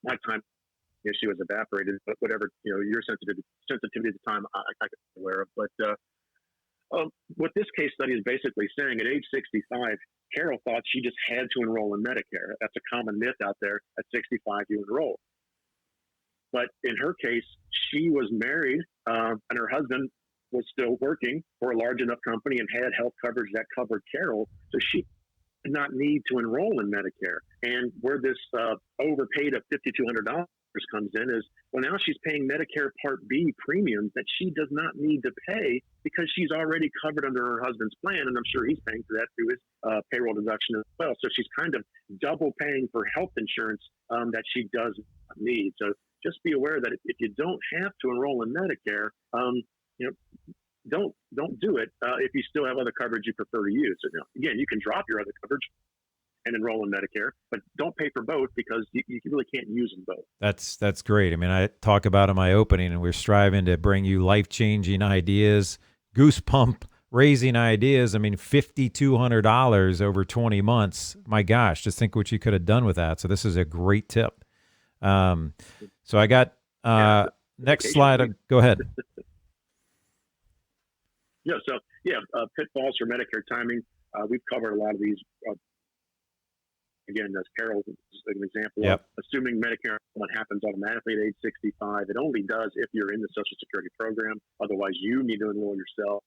my time issue has evaporated, but whatever, your sensitivity to time, I can be aware of. But what this case study is basically saying, at age 65, Carol thought she just had to enroll in Medicare. That's a common myth out there. At 65, you enroll. But in her case, she was married, and her husband was still working for a large enough company and had health coverage that covered Carol. So she did not need to enroll in Medicare. And where this overpaid of $5,200 comes in is, well, now she's paying Medicare Part B premiums that she does not need to pay because she's already covered under her husband's plan, and I'm sure he's paying for that through his payroll deduction as well. So she's kind of double paying for health insurance that she does not need. So just be aware that if you don't have to enroll in Medicare, don't do it if you still have other coverage you prefer to use. So, again, you can drop your other coverage and enroll in Medicare, but don't pay for both because you really can't use them both. That's great. I mean, I talk about in my opening, and we're striving to bring you life-changing ideas, goosebump raising ideas. I mean, $5,200 over 20 months. My gosh, just think what you could have done with that. So this is a great tip. So I got next slide. Go ahead. Pitfalls for Medicare timing. We've covered a lot of these. Again, as Carol is an example of, assuming Medicare enrollment happens automatically at age 65. It only does if you're in the Social Security program. Otherwise, you need to enroll yourself.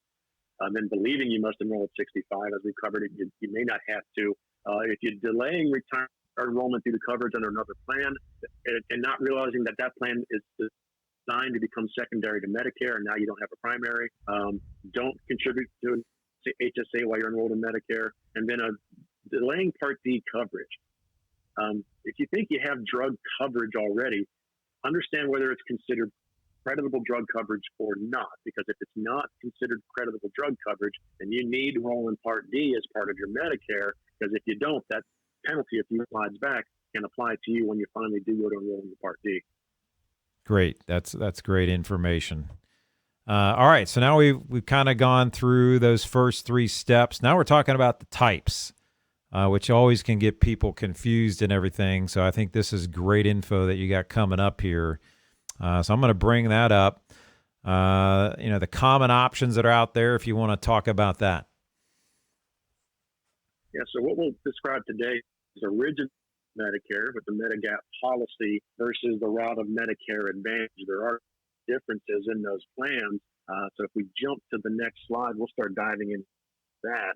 Then believing you must enroll at 65, as we covered it, you may not have to. If you're delaying retirement or enrollment due to coverage under another plan and not realizing that plan is designed to become secondary to Medicare, and now you don't have a primary, don't contribute to HSA while you're enrolled in Medicare. And then delaying Part D coverage. If you think you have drug coverage already, understand whether it's considered creditable drug coverage or not. Because if it's not considered creditable drug coverage, then you need to enroll in Part D as part of your Medicare. Because if you don't, that penalty, if you slides back, can apply to you when you finally do go to enroll in Part D. Great. That's great information. All right. So now we've kind of gone through those first three steps. Now we're talking about the types, which always can get people confused and everything. So I think this is great info that you got coming up here. So I'm going to bring that up. The common options that are out there, if you want to talk about that. Yeah. So what we'll describe today is original Medicare with the Medigap policy versus the route of Medicare Advantage. There are differences in those plans. So if we jump to the next slide, we'll start diving into that.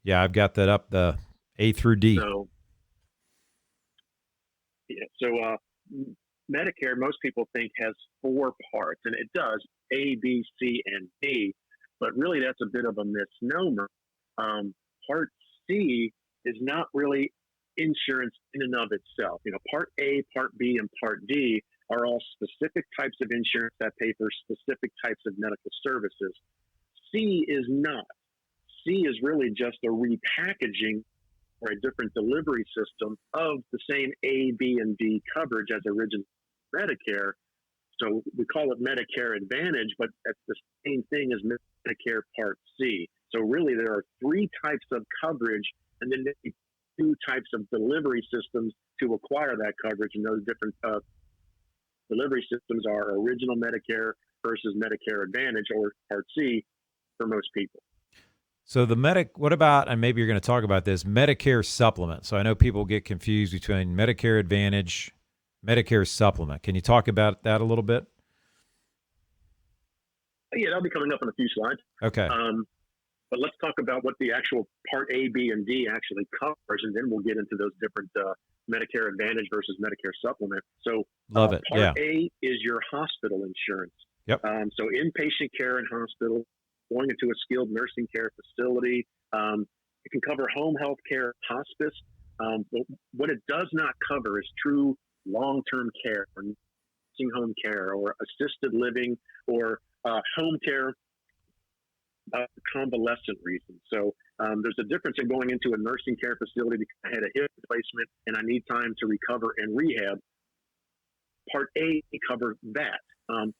Yeah, I've got that up, the A through D. So Medicare, most people think, has 4 parts, and it does, A, B, C, and D. But really, that's a bit of a misnomer. Part C is not really insurance in and of itself. Part A, Part B, and Part D are all specific types of insurance that pay for specific types of medical services. C is not. C is really just a repackaging or a different delivery system of the same A, B, and D coverage as original Medicare. So we call it Medicare Advantage, but it's the same thing as Medicare Part C. So really there are 3 types of coverage, and then two types of delivery systems to acquire that coverage, and those different delivery systems are original Medicare versus Medicare Advantage or Part C for most people. So what about, and maybe you're going to talk about this, Medicare Supplement. So I know people get confused between Medicare Advantage, Medicare Supplement. Can you talk about that a little bit? Yeah, that'll be coming up in a few slides. Okay. But let's talk about what the actual Part A, B, and D actually covers, and then we'll get into those different Medicare Advantage versus Medicare Supplement. So Love it. Part A is your hospital insurance. Yep. So inpatient care in hospital, going into a skilled nursing care facility. It can cover home health care, hospice. But what it does not cover is true long-term care or nursing home care or assisted living or home care convalescent reasons. So there's a difference in going into a nursing care facility because I had a hip replacement and I need time to recover and rehab. Part A covers that.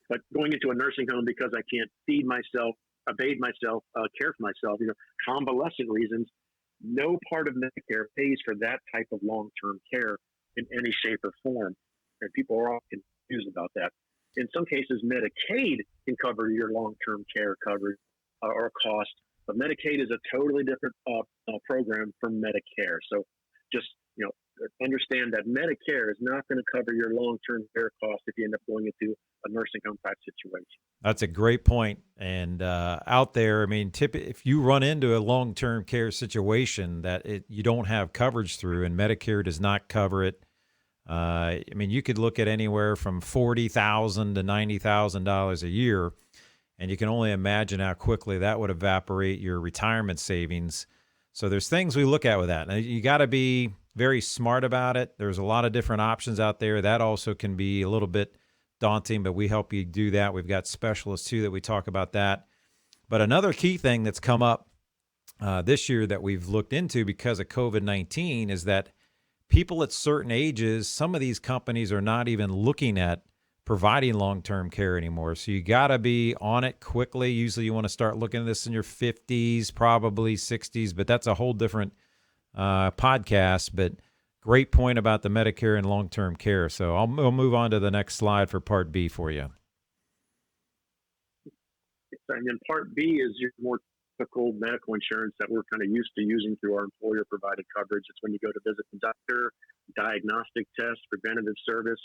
But going into a nursing home because I can't feed myself, bathe myself, care for myself, convalescent reasons, no part of Medicare pays for that type of long-term care in any shape or form. And people are often confused about that. In some cases, Medicaid can cover your long-term care coverage or cost, but Medicaid is a totally different program from Medicare. So just, understand that Medicare is not going to cover your long-term care costs if you end up going into a nursing home type situation. That's a great point. And out there, I mean, if you run into a long-term care situation that you don't have coverage through and Medicare does not cover it, I mean, you could look at anywhere from $40,000 to $90,000 a year, and you can only imagine how quickly that would evaporate your retirement savings. So there's things we look at with that. Now, you got to be very smart about it. There's a lot of different options out there. That also can be a little bit daunting, but we help you do that. We've got specialists, too, that we talk about that. But another key thing that's come up this year that we've looked into because of COVID-19 is that people at certain ages, some of these companies are not even looking at providing long-term care anymore. So you got to be on it quickly. Usually you want to start looking at this in your 50s, probably 60s, but that's a whole different podcast. But great point about the Medicare and long-term care. So we'll move on to the next slide for Part B for you. And then Part B is your more typical medical insurance that we're kind of used to using through our employer-provided coverage. It's when you go to visit the doctor, diagnostic tests, preventative service.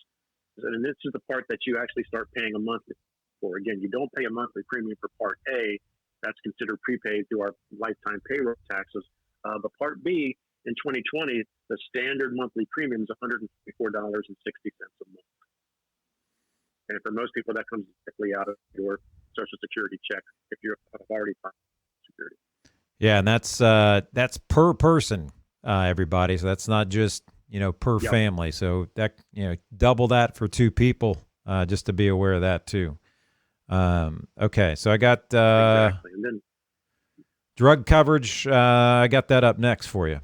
And this is the part that you actually start paying a monthly for. Again, you don't pay a monthly premium for Part A. That's considered prepaid through our lifetime payroll taxes. But Part B, in 2020, the standard monthly premium is $154.60 a month. And for most people, that comes directly out of your Social Security check if you're already Social Security. Yeah, and that's per person, everybody. So that's not just per family. So that, double that for two people, just to be aware of that too. Okay. So I got, exactly. And then drug coverage. I got that up next for you.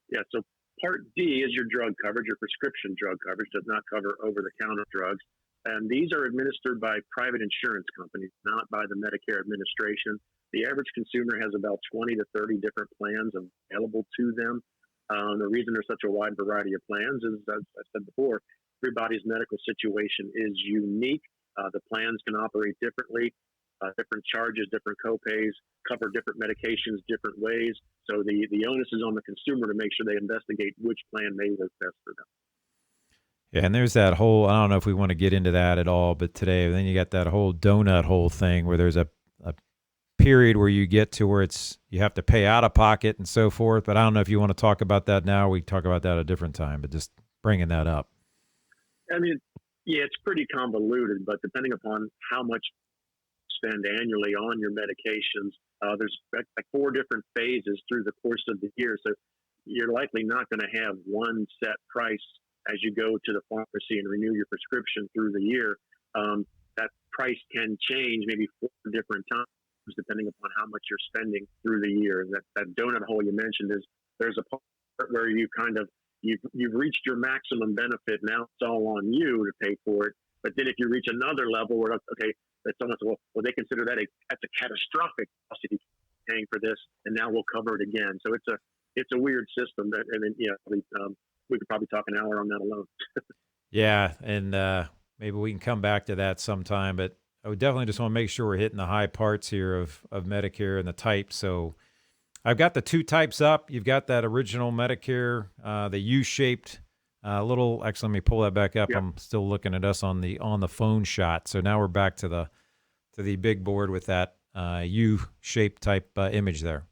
Yeah. So Part D is your drug coverage. Your prescription drug coverage does not cover over-the-counter drugs. And these are administered by private insurance companies, not by the Medicare administration. The average consumer has about 20 to 30 different plans available to them. The reason there's such a wide variety of plans is, as I said before, everybody's medical situation is unique. The plans can operate differently, different charges, different copays, cover different medications different ways. So the onus is on the consumer to make sure they investigate which plan may work best for them. Yeah, and there's that whole, I don't know if we want to get into that at all, but today, then you got that whole donut hole thing where there's a period where you get to where you have to pay out of pocket and so forth. But I don't know if you want to talk about that now. We talk about that at a different time, but just bringing that up. I mean, yeah, it's pretty convoluted, but depending upon how much you spend annually on your medications, there's like 4 different phases through the course of the year. So you're likely not going to have one set price as you go to the pharmacy and renew your prescription through the year. That price can change maybe 4 different times, depending upon how much you're spending through the year. And that donut hole you mentioned is there's a part where you you've reached your maximum benefit. Now it's all on you to pay for it. But then if you reach another level where, okay, that someone says, well, they consider that's a catastrophic cost if you're paying for this, and now we'll cover it again. So it's a weird system. And then, we could probably talk an hour on that alone. Yeah, and maybe we can come back to that sometime. But I would definitely just want to make sure we're hitting the high parts here of Medicare and the types. So I've got the two types up. You've got that original Medicare, the U-shaped little. Actually, let me pull that back up. Yep. I'm still looking at us on the phone shot. So now we're back to the big board with that U-shaped type image there.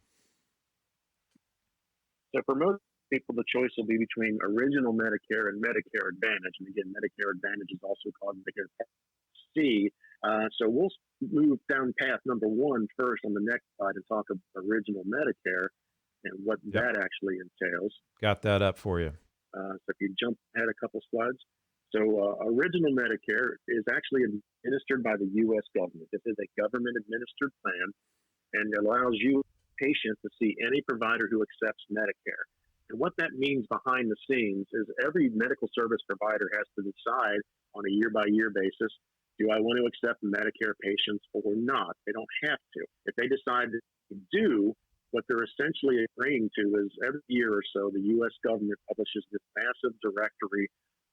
So for most people, the choice will be between original Medicare and Medicare Advantage. And again, Medicare Advantage is also called Medicare Part C. So we'll move down path number one first on the next slide and talk about original Medicare and what that actually entails. Got that up for you. So if you jump ahead a couple slides. So original Medicare is actually administered by the U.S. government. This is a government-administered plan, and it allows you, patient, to see any provider who accepts Medicare. And what that means behind the scenes is every medical service provider has to decide on a year-by-year basis, do I want to accept Medicare patients or not? They don't have to. If they decide to do, what they're essentially agreeing to is every year or so, the U.S. government publishes this massive directory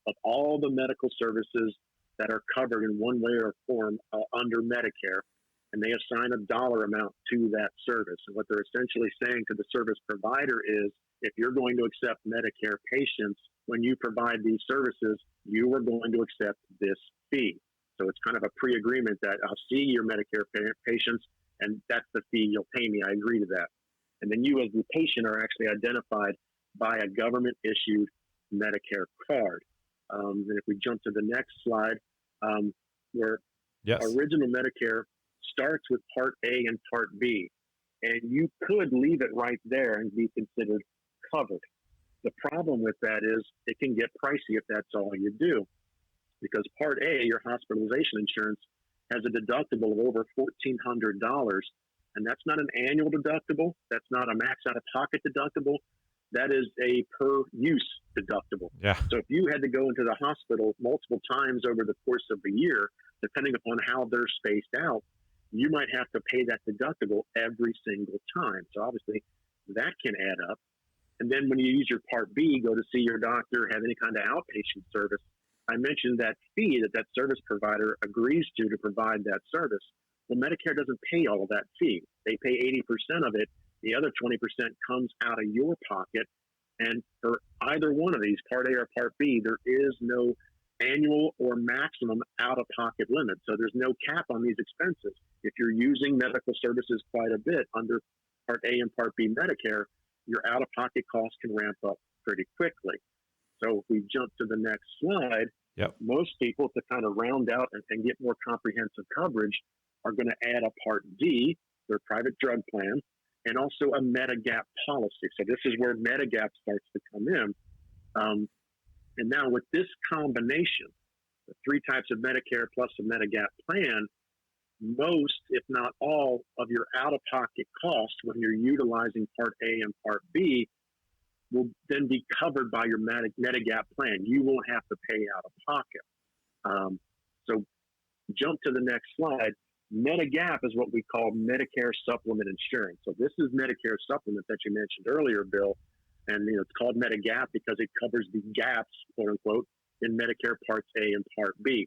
of all the medical services that are covered in one way or form under Medicare, and they assign a dollar amount to that service. And what they're essentially saying to the service provider is, if you're going to accept Medicare patients, when you provide these services, you are going to accept this fee. So it's kind of a pre-agreement that I'll see your Medicare patients, and that's the fee you'll pay me. I agree to that. And then you as the patient are actually identified by a government-issued Medicare card. And if we jump to the next slide, where original Medicare starts with Part A and Part B, and you could leave it right there and be considered covered. The problem with that is it can get pricey if that's all you do, because Part A, your hospitalization insurance, has a deductible of over $1,400, and that's not an annual deductible. That's not a max out-of-pocket deductible. That is a per-use deductible. Yeah. So if you had to go into the hospital multiple times over the course of the year, depending upon how they're spaced out, you might have to pay that deductible every single time. So obviously that can add up. And then when you use your Part B, go to see your doctor, have any kind of outpatient service, I mentioned that fee that service provider agrees to provide that service. Well, Medicare doesn't pay all of that fee. They pay 80% of it. The other 20% comes out of your pocket. And for either one of these, Part A or Part B, there is no annual or maximum out-of-pocket limit. So there's no cap on these expenses. If you're using medical services quite a bit under Part A and Part B Medicare, your out-of-pocket costs can ramp up pretty quickly. So if we jump to the next slide, most people, to kind of round out and get more comprehensive coverage, are going to add a Part D, their private drug plan, and also a Medigap policy. So this is where Medigap starts to come in. And now with this combination, the three types of Medicare plus a Medigap plan, most, if not all, of your out-of-pocket costs when you're utilizing Part A and Part B will then be covered by your Medigap plan. You won't have to pay out of pocket. So jump to the next slide. Medigap is what we call Medicare Supplement Insurance. So this is Medicare Supplement that you mentioned earlier, Bill. And it's called Medigap because it covers the gaps, quote unquote, in Medicare Parts A and Part B.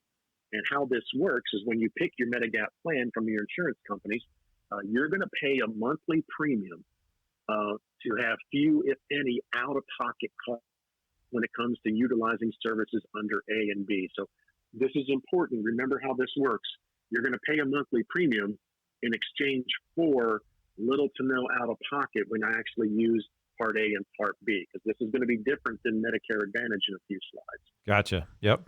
And how this works is when you pick your Medigap plan from your insurance companies, you're going to pay a monthly premium to have few, if any, out-of-pocket costs when it comes to utilizing services under A and B. So this is important. Remember how this works. You're going to pay a monthly premium in exchange for little to no out-of-pocket when I actually use Part A and Part B, because this is going to be different than Medicare Advantage in a few slides. Gotcha. Yep.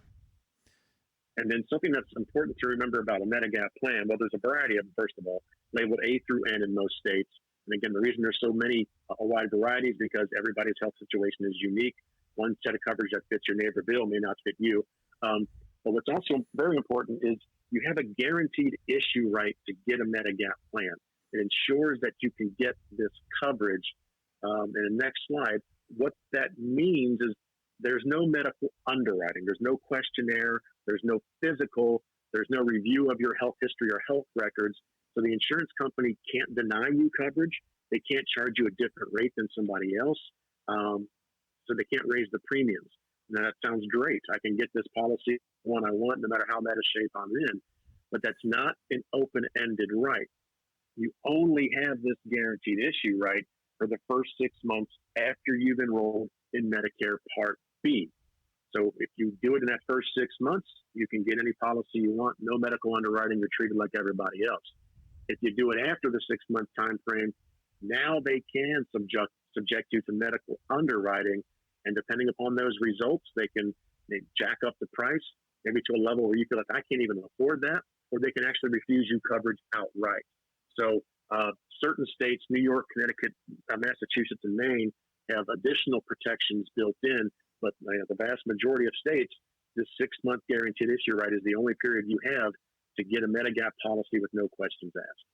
And then something that's important to remember about a Medigap plan, well, there's a variety of them, first of all, labeled A through N in most states. And again, the reason there's so many, a wide variety, is because everybody's health situation is unique. One set of coverage that fits your neighbor Bill may not fit you. But what's also very important is you have a guaranteed issue right to get a Medigap plan. It ensures that you can get this coverage. And the next slide, what that means is there's no medical underwriting. There's no questionnaire. There's no physical. There's no review of your health history or health records. So the insurance company can't deny you coverage. They can't charge you a different rate than somebody else. So they can't raise the premiums. Now, that sounds great. I can get this policy one I want, no matter how bad a shape I'm in. But that's not an open-ended right. You only have this guaranteed issue right for the first 6 months after you've enrolled in Medicare Part B. So if you do it in that first 6 months, you can get any policy you want, no medical underwriting, you're treated like everybody else. If you do it after the 6 month time frame, now they can subject you to medical underwriting, and depending upon those results, they jack up the price, maybe to a level where you feel like I can't even afford that, or they can actually refuse you coverage outright. So certain states, New York, Connecticut, Massachusetts, and Maine, have additional protections built in, but the vast majority of states, this 6 month guaranteed issue right is the only period you have to get a Medigap policy with no questions asked.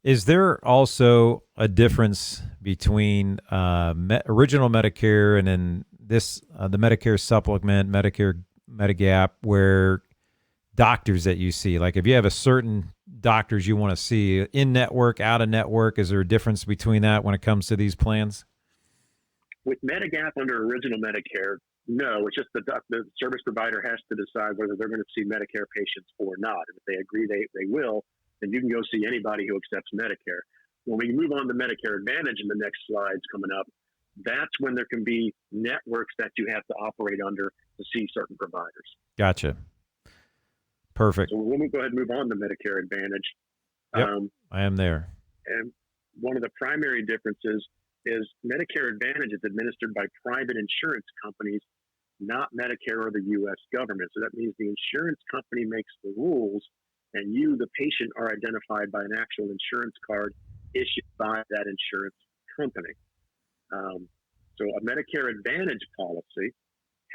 Is there also a difference between original Medicare and then the Medicare supplement, Medicare Medigap, where doctors that you see, like if you have a certain doctors you want to see in network, out of network, is there a difference between that when it comes to these plans? With Medigap under original Medicare, no, it's just the service provider has to decide whether they're going to see Medicare patients or not. And if they agree they will, then you can go see anybody who accepts Medicare. When we move on to Medicare Advantage in the next slides coming up, that's when there can be networks that you have to operate under to see certain providers. Gotcha. Perfect. So when we go ahead and move on to Medicare Advantage. Yep, I am there. And one of the primary differences is Medicare Advantage is administered by private insurance companies, not Medicare or the U.S. government. So that means the insurance company makes the rules, and you, the patient, are identified by an actual insurance card issued by that insurance company. So a Medicare Advantage policy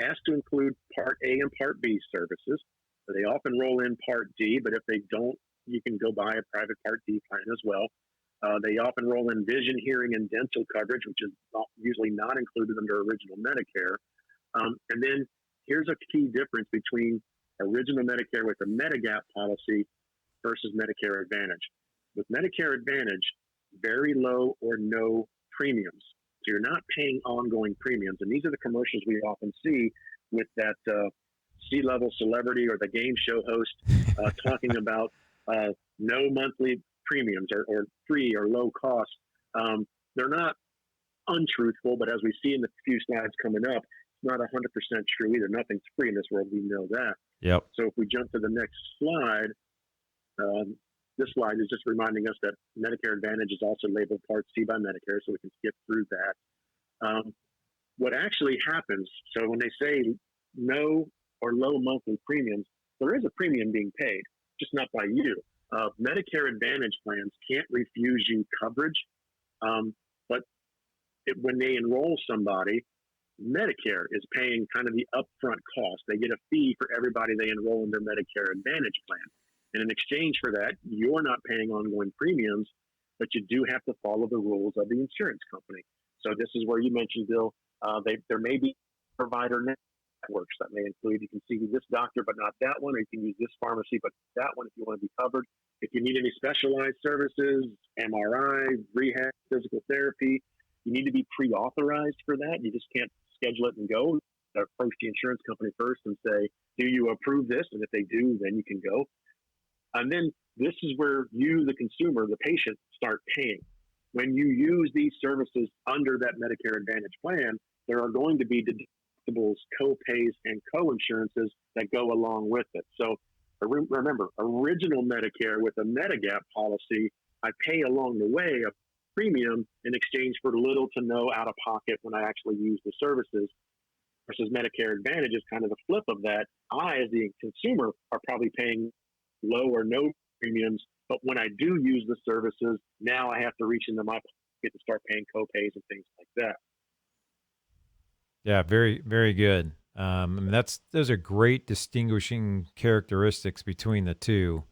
has to include Part A and Part B services. So they often roll in Part D, but if they don't, you can go buy a private Part D plan as well. They often roll in vision, hearing, and dental coverage, which is usually not included under original Medicare. And then here's a key difference between original Medicare with a Medigap policy versus Medicare Advantage. With Medicare Advantage, very low or no premiums. So you're not paying ongoing premiums. And these are the commercials we often see with that C-level celebrity or the game show host talking about no monthly premiums or free or low cost. They're not untruthful, but as we see in the few slides coming up, it's not 100% true either. Nothing's free in this world. We know that. Yep. So if we jump to the next slide, this slide is just reminding us that Medicare Advantage is also labeled Part C by Medicare, so we can skip through that. What actually happens, so when they say no or low monthly premiums, there is a premium being paid, just not by you. Medicare Advantage plans can't refuse you coverage, but when they enroll somebody, Medicare is paying kind of the upfront cost. They get a fee for everybody they enroll in their Medicare Advantage plan. And in exchange for that, you're not paying ongoing premiums, but you do have to follow the rules of the insurance company. So this is where you mentioned, Bill, there may be provider networks that may include, you can see this doctor, but not that one, or you can use this pharmacy, but that one if you want to be covered. If you need any specialized services, MRI, rehab, physical therapy, you need to be pre-authorized for that. You just can't schedule it and go. You approach the insurance company first and say, do you approve this? And if they do, then you can go. And then this is where you, the consumer, the patient, start paying. When you use these services under that Medicare Advantage plan, there are going to be deductibles, co-pays, and co-insurances that go along with it. So remember, original Medicare with a Medigap policy, I pay along the way a premium in exchange for little to no out-of-pocket when I actually use the services, versus Medicare Advantage is kind of the flip of that. I, as the consumer, are probably paying low or no premiums, but when I do use the services, now I have to reach into my pocket to start paying co-pays and things like that. Yeah, very, very good. Those are great distinguishing characteristics between the two.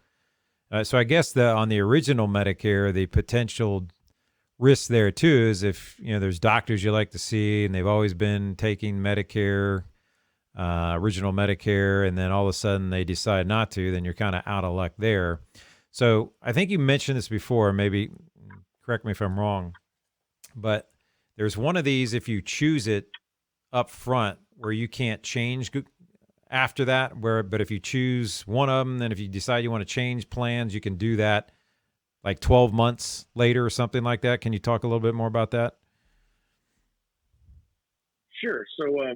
So I guess on the original Medicare, the potential risk there too is if there's doctors you like to see and they've always been taking Medicare, original Medicare, and then all of a sudden they decide not to, then you're kind of out of luck there. So I think you mentioned this before, maybe correct me if I'm wrong, but there's one of these if you choose it up front where you can't change after that, but if you choose one of them, then if you decide you want to change plans, you can do that like 12 months later or something like that. Can you talk a little bit more about that? Sure. So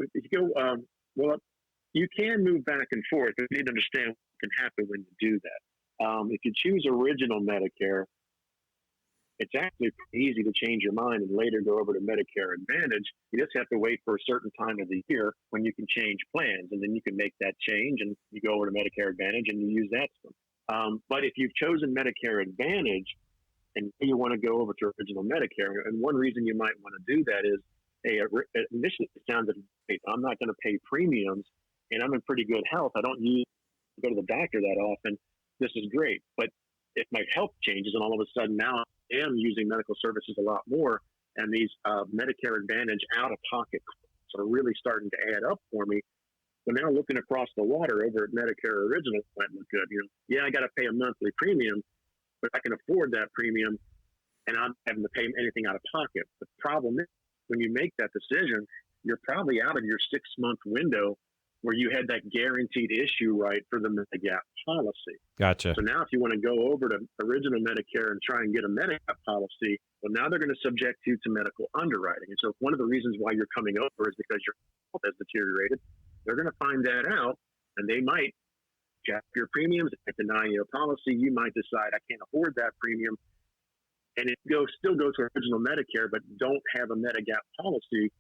if you go, well, you can move back and forth. You need to understand what can happen when you do that. If you choose original Medicare, it's actually pretty easy to change your mind and later go over to Medicare Advantage. You just have to wait for a certain time of the year when you can change plans, and then you can make that change and you go over to Medicare Advantage and you use that. But if you've chosen Medicare Advantage and you want to go over to original Medicare, and one reason you might want to do that is, hey, initially it sounded great. I'm not going to pay premiums, and I'm in pretty good health. I don't go to the doctor that often. This is great. But if my health changes and all of a sudden now I am using medical services a lot more, and these Medicare Advantage out-of-pocket costs are really starting to add up for me, so now looking across the water over at Medicare Original might look good. Yeah, I got to pay a monthly premium, but I can afford that premium, and I'm having to pay anything out of pocket. The problem is, when you make that decision, you're probably out of your 6-month window where you had that guaranteed issue right for the Medigap policy. Gotcha. So now if you want to go over to original Medicare and try and get a Medigap policy, well, now they're going to subject you to medical underwriting. And so one of the reasons why you're coming over is because your health has deteriorated. They're going to find that out, and they might jack your premiums, deny you a policy. You might decide, I can't afford that premium, and still go to original Medicare, but don't have a Medigap policy.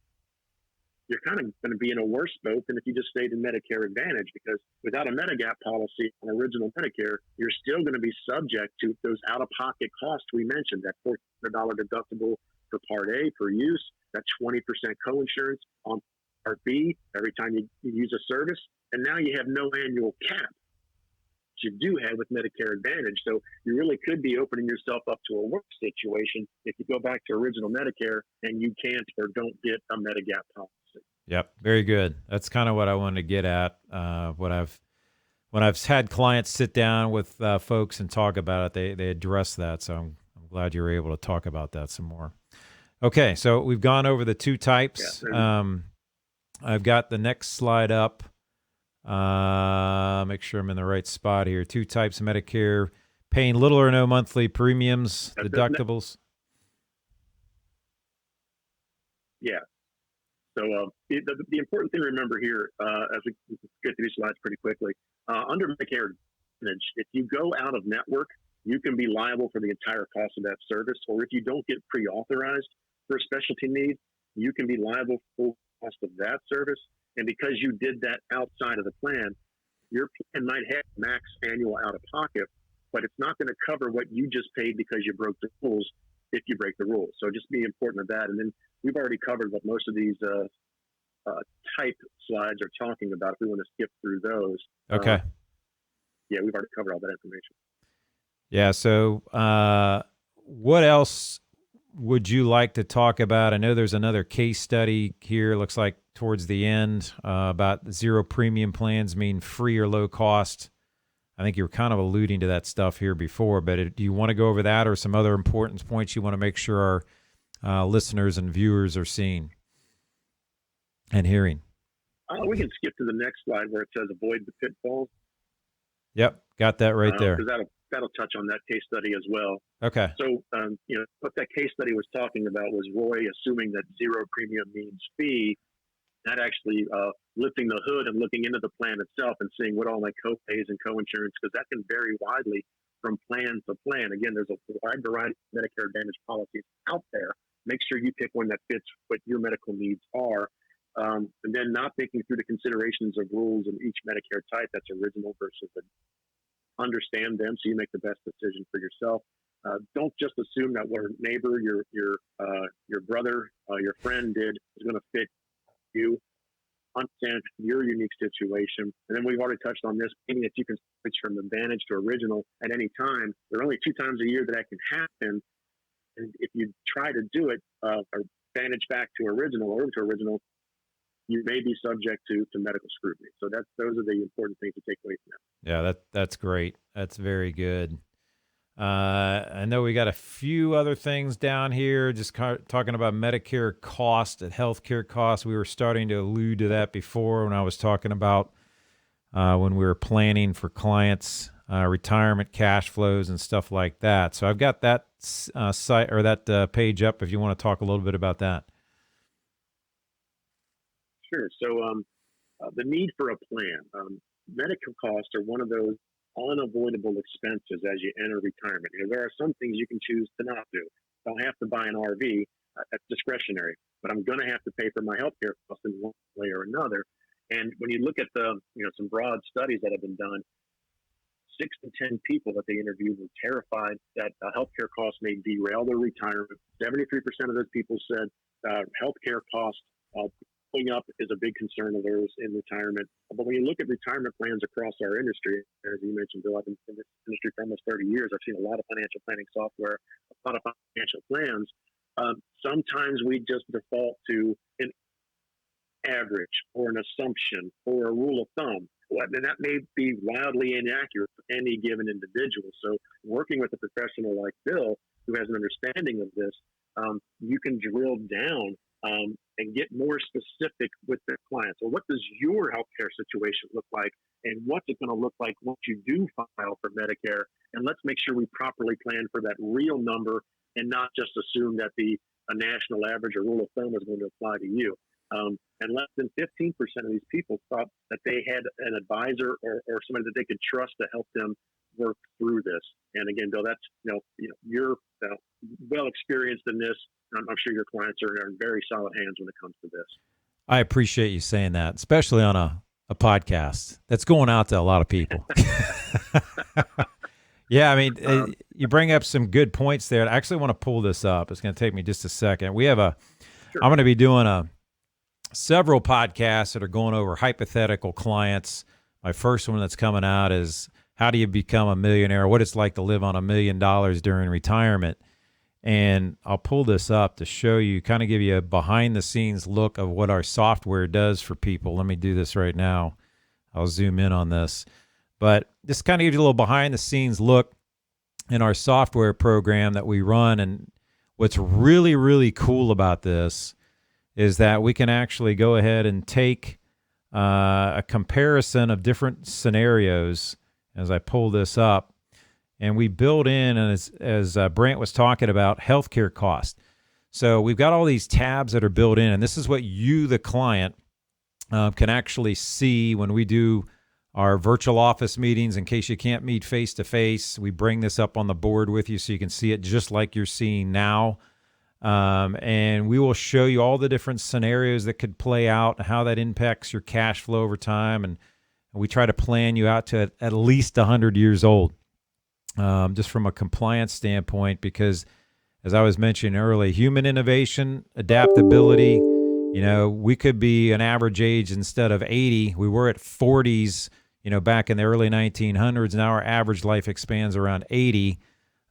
You're kind of going to be in a worse boat than if you just stayed in Medicare Advantage, because without a Medigap policy on original Medicare, you're still going to be subject to those out-of-pocket costs we mentioned, that $400 deductible for Part A for use, that 20% coinsurance on Part B every time you use a service, and now you have no annual cap you do have with Medicare Advantage. So you really could be opening yourself up to a worse situation if you go back to original Medicare and you can't or don't get a Medigap policy. Yep. Very good. That's kind of what I wanted to get at. When I've had clients sit down with folks and talk about it, they address that. So I'm glad you were able to talk about that some more. Okay. So we've gone over the two types. Yeah, I've got the next slide up. Make sure I'm in the right spot here. Two types of Medicare, paying little or no monthly premiums, deductibles. Yeah. So the important thing to remember here, as we get through these slides pretty quickly, under Medicare Advantage, if you go out of network, you can be liable for the entire cost of that service. Or if you don't get pre-authorized for a specialty need, you can be liable for the cost of that service. And because you did that outside of the plan, your plan might have max annual out-of-pocket, but it's not going to cover what you just paid because you broke the rules if you break the rules. So just be important of that. And then we've already covered what most of these type slides are talking about. If we want to skip through those. Okay. Yeah, we've already covered all that information. Yeah. So what else would you like to talk about? I know there's another case study here. Looks like towards the end about zero premium plans mean free or low cost. I think you were kind of alluding to that stuff here before, but do you want to go over that or some other important points you want to make sure our listeners and viewers are seeing and hearing? We can skip to the next slide where it says avoid the pitfalls. Yep, got that right there. Because that'll touch on that case study as well. Okay. So, what that case study was talking about was Roy assuming that zero premium means fee, not actually lifting the hood and looking into the plan itself and seeing what all my co-pays and co-insurance, because that can vary widely from plan to plan. Again, there's a wide variety of Medicare Advantage policies out there. Make sure you pick one that fits what your medical needs are. And then not thinking through the considerations of rules in each Medicare type, that's original versus understand them so you make the best decision for yourself. Don't just assume that what a neighbor, your brother, your friend did is going to fit you. Understand your unique situation. And then we've already touched on this, meaning that you can switch from Advantage to Original at any time. There are only 2 times a year that can happen. And if you try to do it, or Advantage back to Original or over to Original, you may be subject to medical scrutiny. So those are the important things to take away from that. Yeah, that's great. That's very good. I know we got a few other things down here, just talking about Medicare cost and healthcare costs. We were starting to allude to that before when I was talking about when we were planning for clients' retirement cash flows and stuff like that. So I've got that site or that page up if you want to talk a little bit about that. Sure. So the need for a plan. Medical costs are one of those unavoidable expenses as you enter retirement. There are some things you can choose to not do. I don't have to buy an RV. That's discretionary, but I'm going to have to pay for my health care costs in one way or another. And when you look at some broad studies that have been done, 6 to 10 people that they interviewed were terrified that healthcare costs may derail their retirement. 73% of those people said healthcare costs going up is a big concern of theirs in retirement. But when you look at retirement plans across our industry, as you mentioned, Bill, I've been in this industry for almost 30 years. I've seen a lot of financial planning software, a lot of financial plans. Sometimes we just default to an average or an assumption or a rule of thumb. And that may be wildly inaccurate for any given individual. So working with a professional like Bill, who has an understanding of this, you can drill down and get more specific with the client. So what does your healthcare situation look like? And what's it going to look like once you do file for Medicare? And let's make sure we properly plan for that real number and not just assume that a national average or rule of thumb is going to apply to you. And less than 15% of these people thought that they had an advisor or somebody that they could trust to help them work through this. And again, Bill, that's you're well experienced in this. I'm sure your clients are in very solid hands when it comes to this. I appreciate you saying that, especially on a podcast that's going out to a lot of people. Yeah, I mean, you bring up some good points there. I actually want to pull this up. It's going to take me just a second. I'm going to be doing several podcasts that are going over hypothetical clients. My first one that's coming out is how do you become a millionaire, what it's like to live on $1 million during retirement. And I'll pull this up to show you, kind of give you a behind-the-scenes look of what our software does for people. Let me do this right now. I'll zoom in on this. But this kind of gives you a little behind-the-scenes look in our software program that we run. And what's really, really cool about this is that we can actually go ahead and take a comparison of different scenarios as I pull this up. And we build in, and as Brant was talking about, healthcare costs. So we've got all these tabs that are built in, and this is what you, the client, can actually see when we do our virtual office meetings. In case you can't meet face-to-face, we bring this up on the board with you so you can see it just like you're seeing now. And we will show you all the different scenarios that could play out and how that impacts your cash flow over time. And we try to plan you out to at least 100 years old. Just from a compliance standpoint, because as I was mentioning earlier, human innovation, adaptability, we could be an average age instead of 80. We were at 40s, back in the early 1900s. Now our average life expands around 80.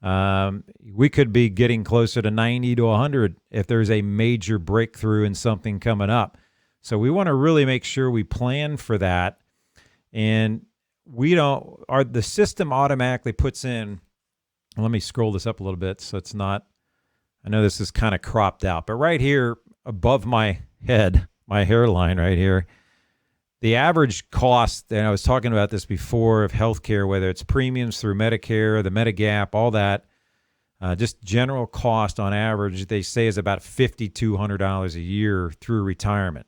We could be getting closer to 90 to 100 if there's a major breakthrough in something coming up. So we want to really make sure we plan for that. And the system automatically puts in, let me scroll this up a little bit so it's not, I know this is kind of cropped out, but right here above my head, my hairline right here, the average cost, and I was talking about this before, of healthcare, whether it's premiums through Medicare, the Medigap, all that, just general cost on average, they say is about $5,200 a year through retirement.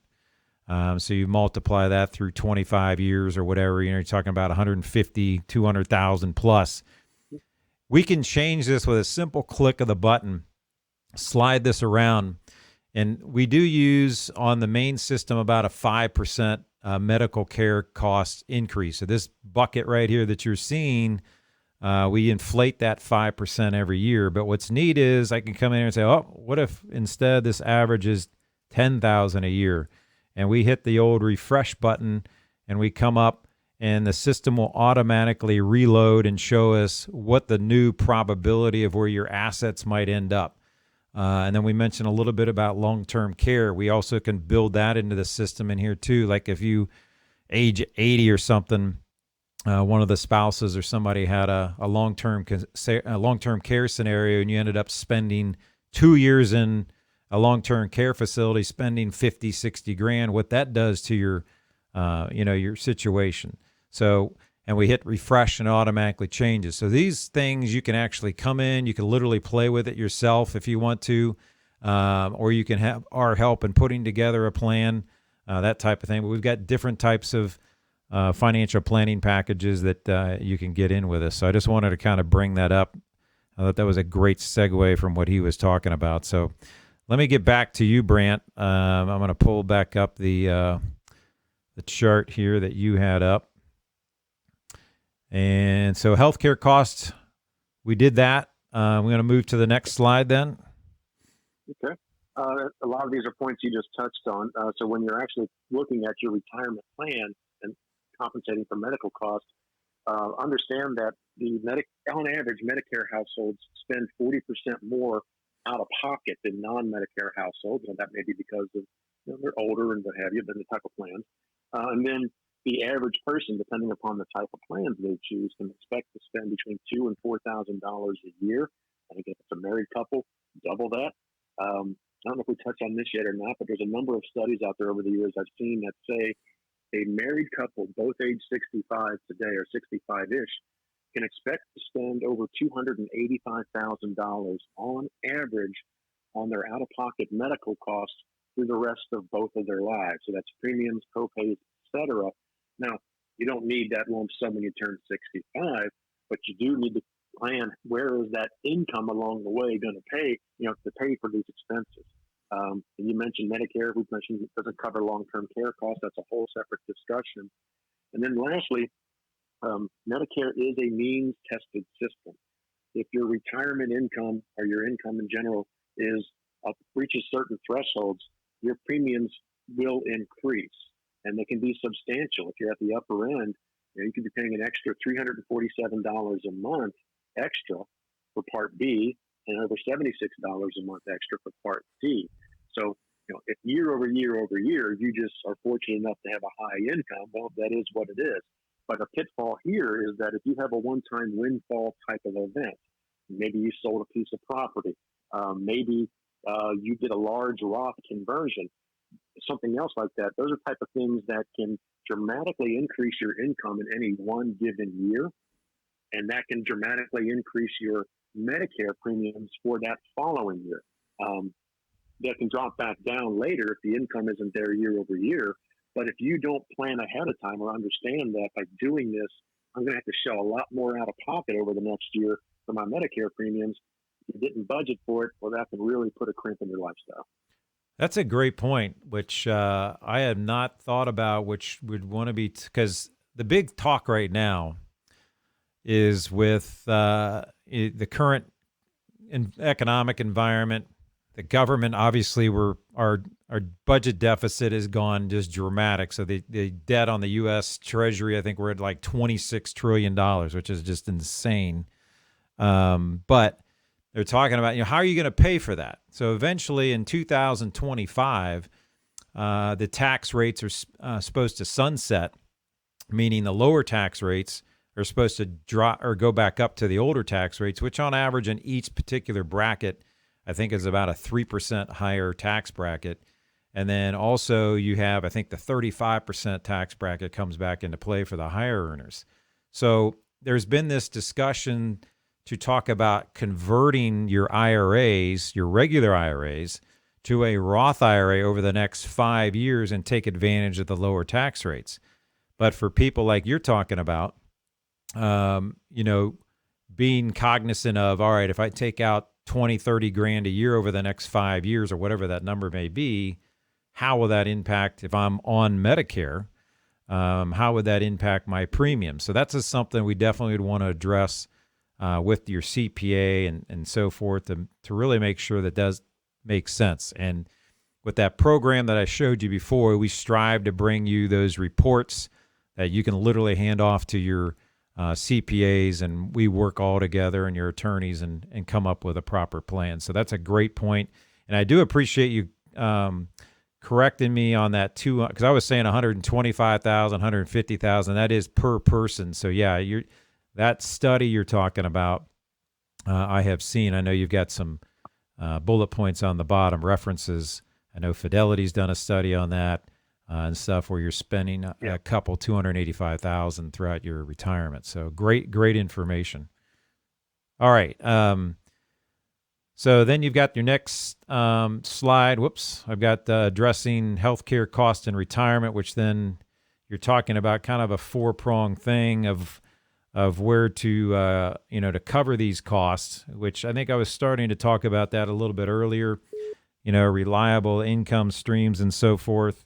So you multiply that through 25 years or whatever, you're talking about 150, 200,000 plus. We can change this with a simple click of the button, slide this around. And we do use on the main system about a 5% medical care cost increase. So this bucket right here that you're seeing, we inflate that 5% every year. But what's neat is I can come in here and say, oh, what if instead this average is $10,000 a year? And we hit the old refresh button and we come up and the system will automatically reload and show us what the new probability of where your assets might end up. And then we mentioned a little bit about long-term care. We also can build that into the system in here too. Like if you age 80 or something, one of the spouses or somebody had a long-term care scenario, and you ended up spending 2 years in a long-term care facility, spending 50, 60 grand, what that does to your, your situation. So, and we hit refresh and it automatically changes. So these things you can actually come in, you can literally play with it yourself if you want to, or you can have our help in putting together a plan, that type of thing. But we've got different types of financial planning packages that you can get in with us. So I just wanted to kind of bring that up. I thought that was a great segue from what he was talking about. So let me get back to you, Brant. I'm going to pull back up the chart here that you had up. And so healthcare costs, we did that. We're going to move to the next slide then. Okay. A lot of these are points you just touched on. So when you're actually looking at your retirement plan and compensating for medical costs, understand that on average, Medicare households spend 40% more out of pocket than non-Medicare households, and that may be because of they're older and what have you, than the type of plans. And then the average person, depending upon the type of plans they choose, can expect to spend between $2,000 and $4,000 a year. And again, if it's a married couple, double that. I don't know if we touched on this yet or not, but there's a number of studies out there over the years I've seen that say a married couple, both age 65 today or 65-ish, can expect to spend over $285,000 on average on their out-of-pocket medical costs through the rest of both of their lives. So that's premiums, co-pays, etc. Now, you don't need that lump sum when you turn 65, but you do need to plan where is that income along the way going to pay, to pay for these expenses. And you mentioned Medicare. We've mentioned it doesn't cover long-term care costs. That's a whole separate discussion. And then lastly, Medicare is a means-tested system. If your retirement income or your income in general reaches certain thresholds, your premiums will increase, and they can be substantial. If you're at the upper end, you could be paying an extra $347 a month extra for Part B and over $76 a month extra for Part D. So, if year over year over year, you just are fortunate enough to have a high income, well, that is what it is. But a pitfall here is that if you have a one-time windfall type of event, maybe you sold a piece of property, maybe you did a large Roth conversion, something else like that, those are type of things that can dramatically increase your income in any one given year. And that can dramatically increase your Medicare premiums for that following year. That can drop back down later if the income isn't there year over year. But if you don't plan ahead of time or understand that by doing this, I'm going to have to shell a lot more out of pocket over the next year for my Medicare premiums. If you didn't budget for it, well, that can really put a crimp in your lifestyle. That's a great point, which I have not thought about, which would want to be, because the big talk right now is with the current economic environment. The government, obviously, our budget deficit has gone just dramatic. So the debt on the U.S. Treasury, I think we're at like $26 trillion, which is just insane. But they're talking about, how are you going to pay for that? So eventually in 2025, the tax rates are supposed to sunset, meaning the lower tax rates are supposed to drop or go back up to the older tax rates, which on average in each particular bracket, I think is about a 3% higher tax bracket. And then also you have, I think the 35% tax bracket comes back into play for the higher earners. So there's been this discussion to talk about converting your IRAs, your regular IRAs, to a Roth IRA over the next 5 years and take advantage of the lower tax rates. But for people like you're talking about, being cognizant of, all right, if I take out 20, 30 grand a year over the next 5 years or whatever that number may be, how will that impact if I'm on Medicare? How would that impact my premium? So that's just something we definitely would want to address with your CPA and so forth to really make sure that does make sense. And with that program that I showed you before, we strive to bring you those reports that you can literally hand off to your CPAs, and we work all together and your attorneys and come up with a proper plan. So that's a great point. And I do appreciate you correcting me on that too, because I was saying 125,000, 150,000. That is per person. So yeah, that study you're talking about, I have seen. I know you've got some bullet points on the bottom, references. I know Fidelity's done a study on that and stuff where you're spending a couple 285,000 throughout your retirement. So great information. All right. So then you've got your next slide. Whoops. I've got addressing healthcare cost in retirement, which then you're talking about kind of a four-pronged thing of where to to cover these costs, which I think I was starting to talk about that a little bit earlier. Reliable income streams and so forth,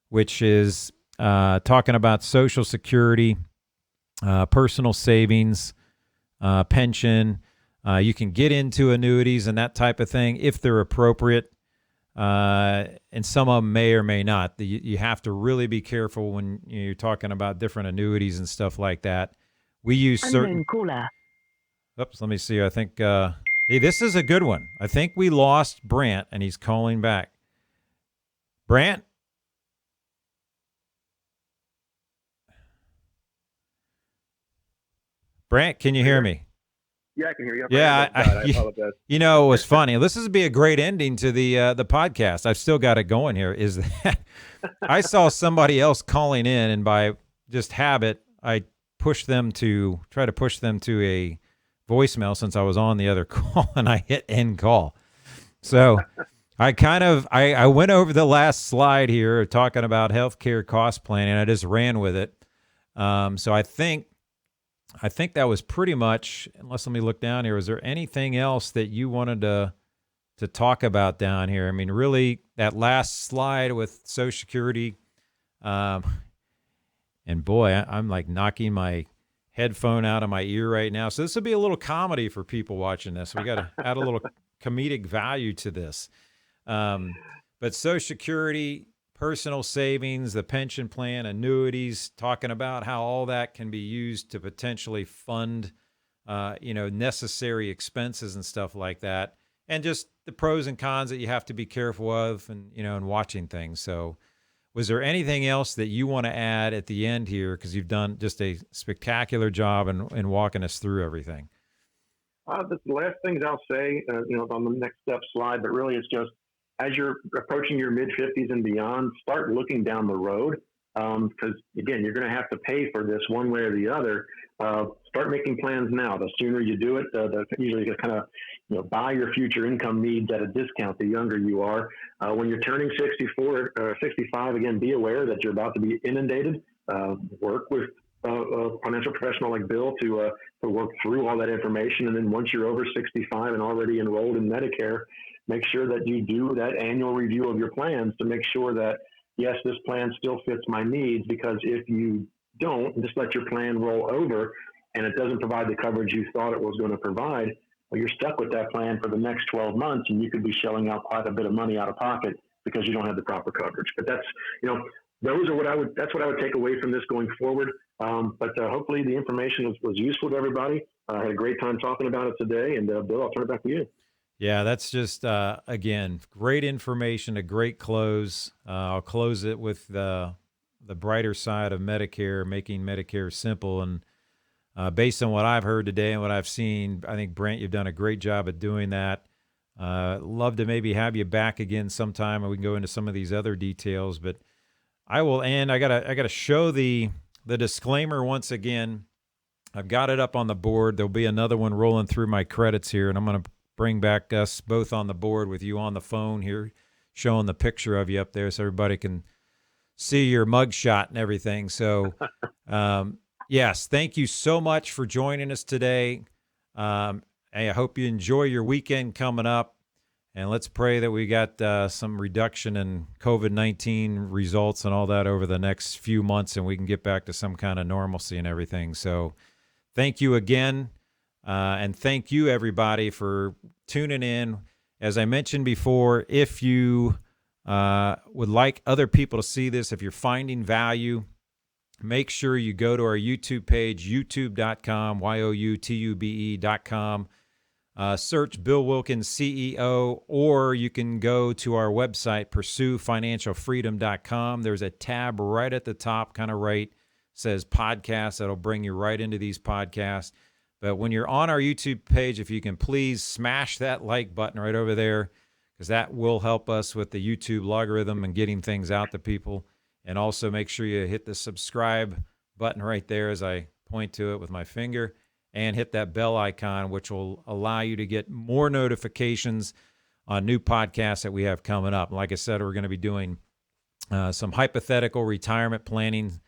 which is talking about Social Security, personal savings, pension. You can get into annuities and that type of thing if they're appropriate, and some of them may or may not. You have to really be careful when you're talking about different annuities and stuff like that. We use certain... Oops, let me see. I think... hey, this is a good one. I think we lost Brant, and he's calling back. Brant? Brant, can you hear me? Yeah, I can hear you. Yeah, I apologize. It was funny. This would be a great ending to the podcast. I've still got it going here. Is that I saw somebody else calling in, and by just habit, I try to push them to a voicemail since I was on the other call, and I hit end call. So I went over the last slide here talking about healthcare cost planning. I just ran with it. So I think that was pretty much, unless let me look down here. Was there anything else that you wanted to talk about down here? I mean, really, that last slide with Social Security, and boy, I'm like knocking my headphone out of my ear right now. So this will be a little comedy for people watching this. We got to add a little comedic value to this. But Social Security, personal savings, the pension plan, annuities, talking about how all that can be used to potentially fund, necessary expenses and stuff like that. And just the pros and cons that you have to be careful of and watching things. So was there anything else that you want to add at the end here? Because you've done just a spectacular job in walking us through everything. The last things I'll say, on the next step slide, but really it's just, as you're approaching your mid-50s and beyond, start looking down the road because, again, you're going to have to pay for this one way or the other. Start making plans now. The sooner you do it, usually you kind of buy your future income needs at a discount the younger you are. When you're turning 64 or 65, again, be aware that you're about to be inundated. Work with a financial professional like Bill to work through all that information. And then once you're over 65 and already enrolled in Medicare, make sure that you do that annual review of your plans to make sure that, yes, this plan still fits my needs, because if you don't, just let your plan roll over and it doesn't provide the coverage you thought it was going to provide, well, you're stuck with that plan for the next 12 months and you could be shelling out quite a bit of money out of pocket because you don't have the proper coverage. But that's, that's what I would take away from this going forward. But hopefully the information was useful to everybody. I had a great time talking about it today. And Bill, I'll turn it back to you. Yeah, that's just, again, great information, a great close. I'll close it with the brighter side of Medicare, making Medicare simple. And based on what I've heard today and what I've seen, I think, Brant, you've done a great job at doing that. Love to maybe have you back again sometime and we can go into some of these other details. But I will end. I gotta show the disclaimer once again. I've got it up on the board. There'll be another one rolling through my credits here, and I'm going to bring back us both on the board with you on the phone here, showing the picture of you up there so everybody can see your mugshot and everything. So, yes, thank you so much for joining us today. I hope you enjoy your weekend coming up, and let's pray that we got some reduction in COVID-19 results and all that over the next few months, and we can get back to some kind of normalcy and everything. So thank you again. And thank you, everybody, for tuning in. As I mentioned before, if you would like other people to see this, if you're finding value, make sure you go to our YouTube page, youtube.com, youtube.com. Search Bill Wilkins, CEO, or you can go to our website, pursuefinancialfreedom.com. There's a tab right at the top, kind of right, says podcasts. That'll bring you right into these podcasts. But when you're on our YouTube page, if you can please smash that like button right over there, because that will help us with the YouTube logarithm and getting things out to people. And also make sure you hit the subscribe button right there as I point to it with my finger, and hit that bell icon, which will allow you to get more notifications on new podcasts that we have coming up. Like I said, we're going to be doing some hypothetical retirement planning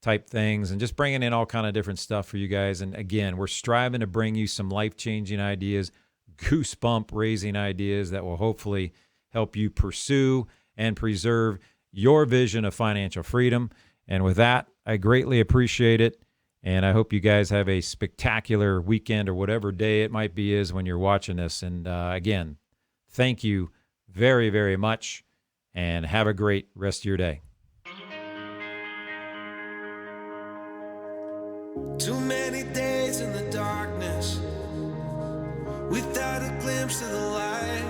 type things and just bringing in all kind of different stuff for you guys. And again, we're striving to bring you some life-changing ideas, goosebump-raising ideas that will hopefully help you pursue and preserve your vision of financial freedom. And with that, I greatly appreciate it. And I hope you guys have a spectacular weekend or whatever day it might be is when you're watching this. And again, thank you very, very much, and have a great rest of your day. Too many days in the darkness without a glimpse of the light.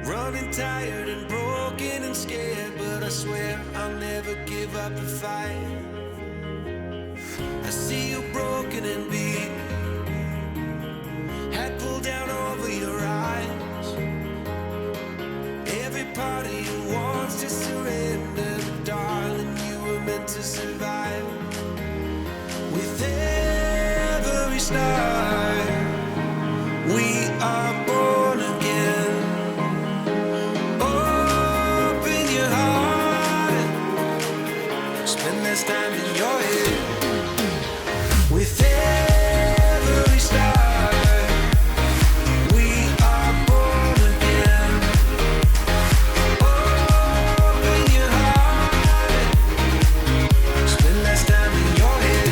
Running tired and broken and scared, but I swear I'll never give up the fight. I see you broken and beat, head pulled down over your eyes. Every part of you wants to surrender, but darling, you were meant to survive. With every star, we are born again. Open your heart, spend less time in your head. With every star, we are born again. Open your heart, spend less time in your head.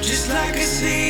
Just like a sea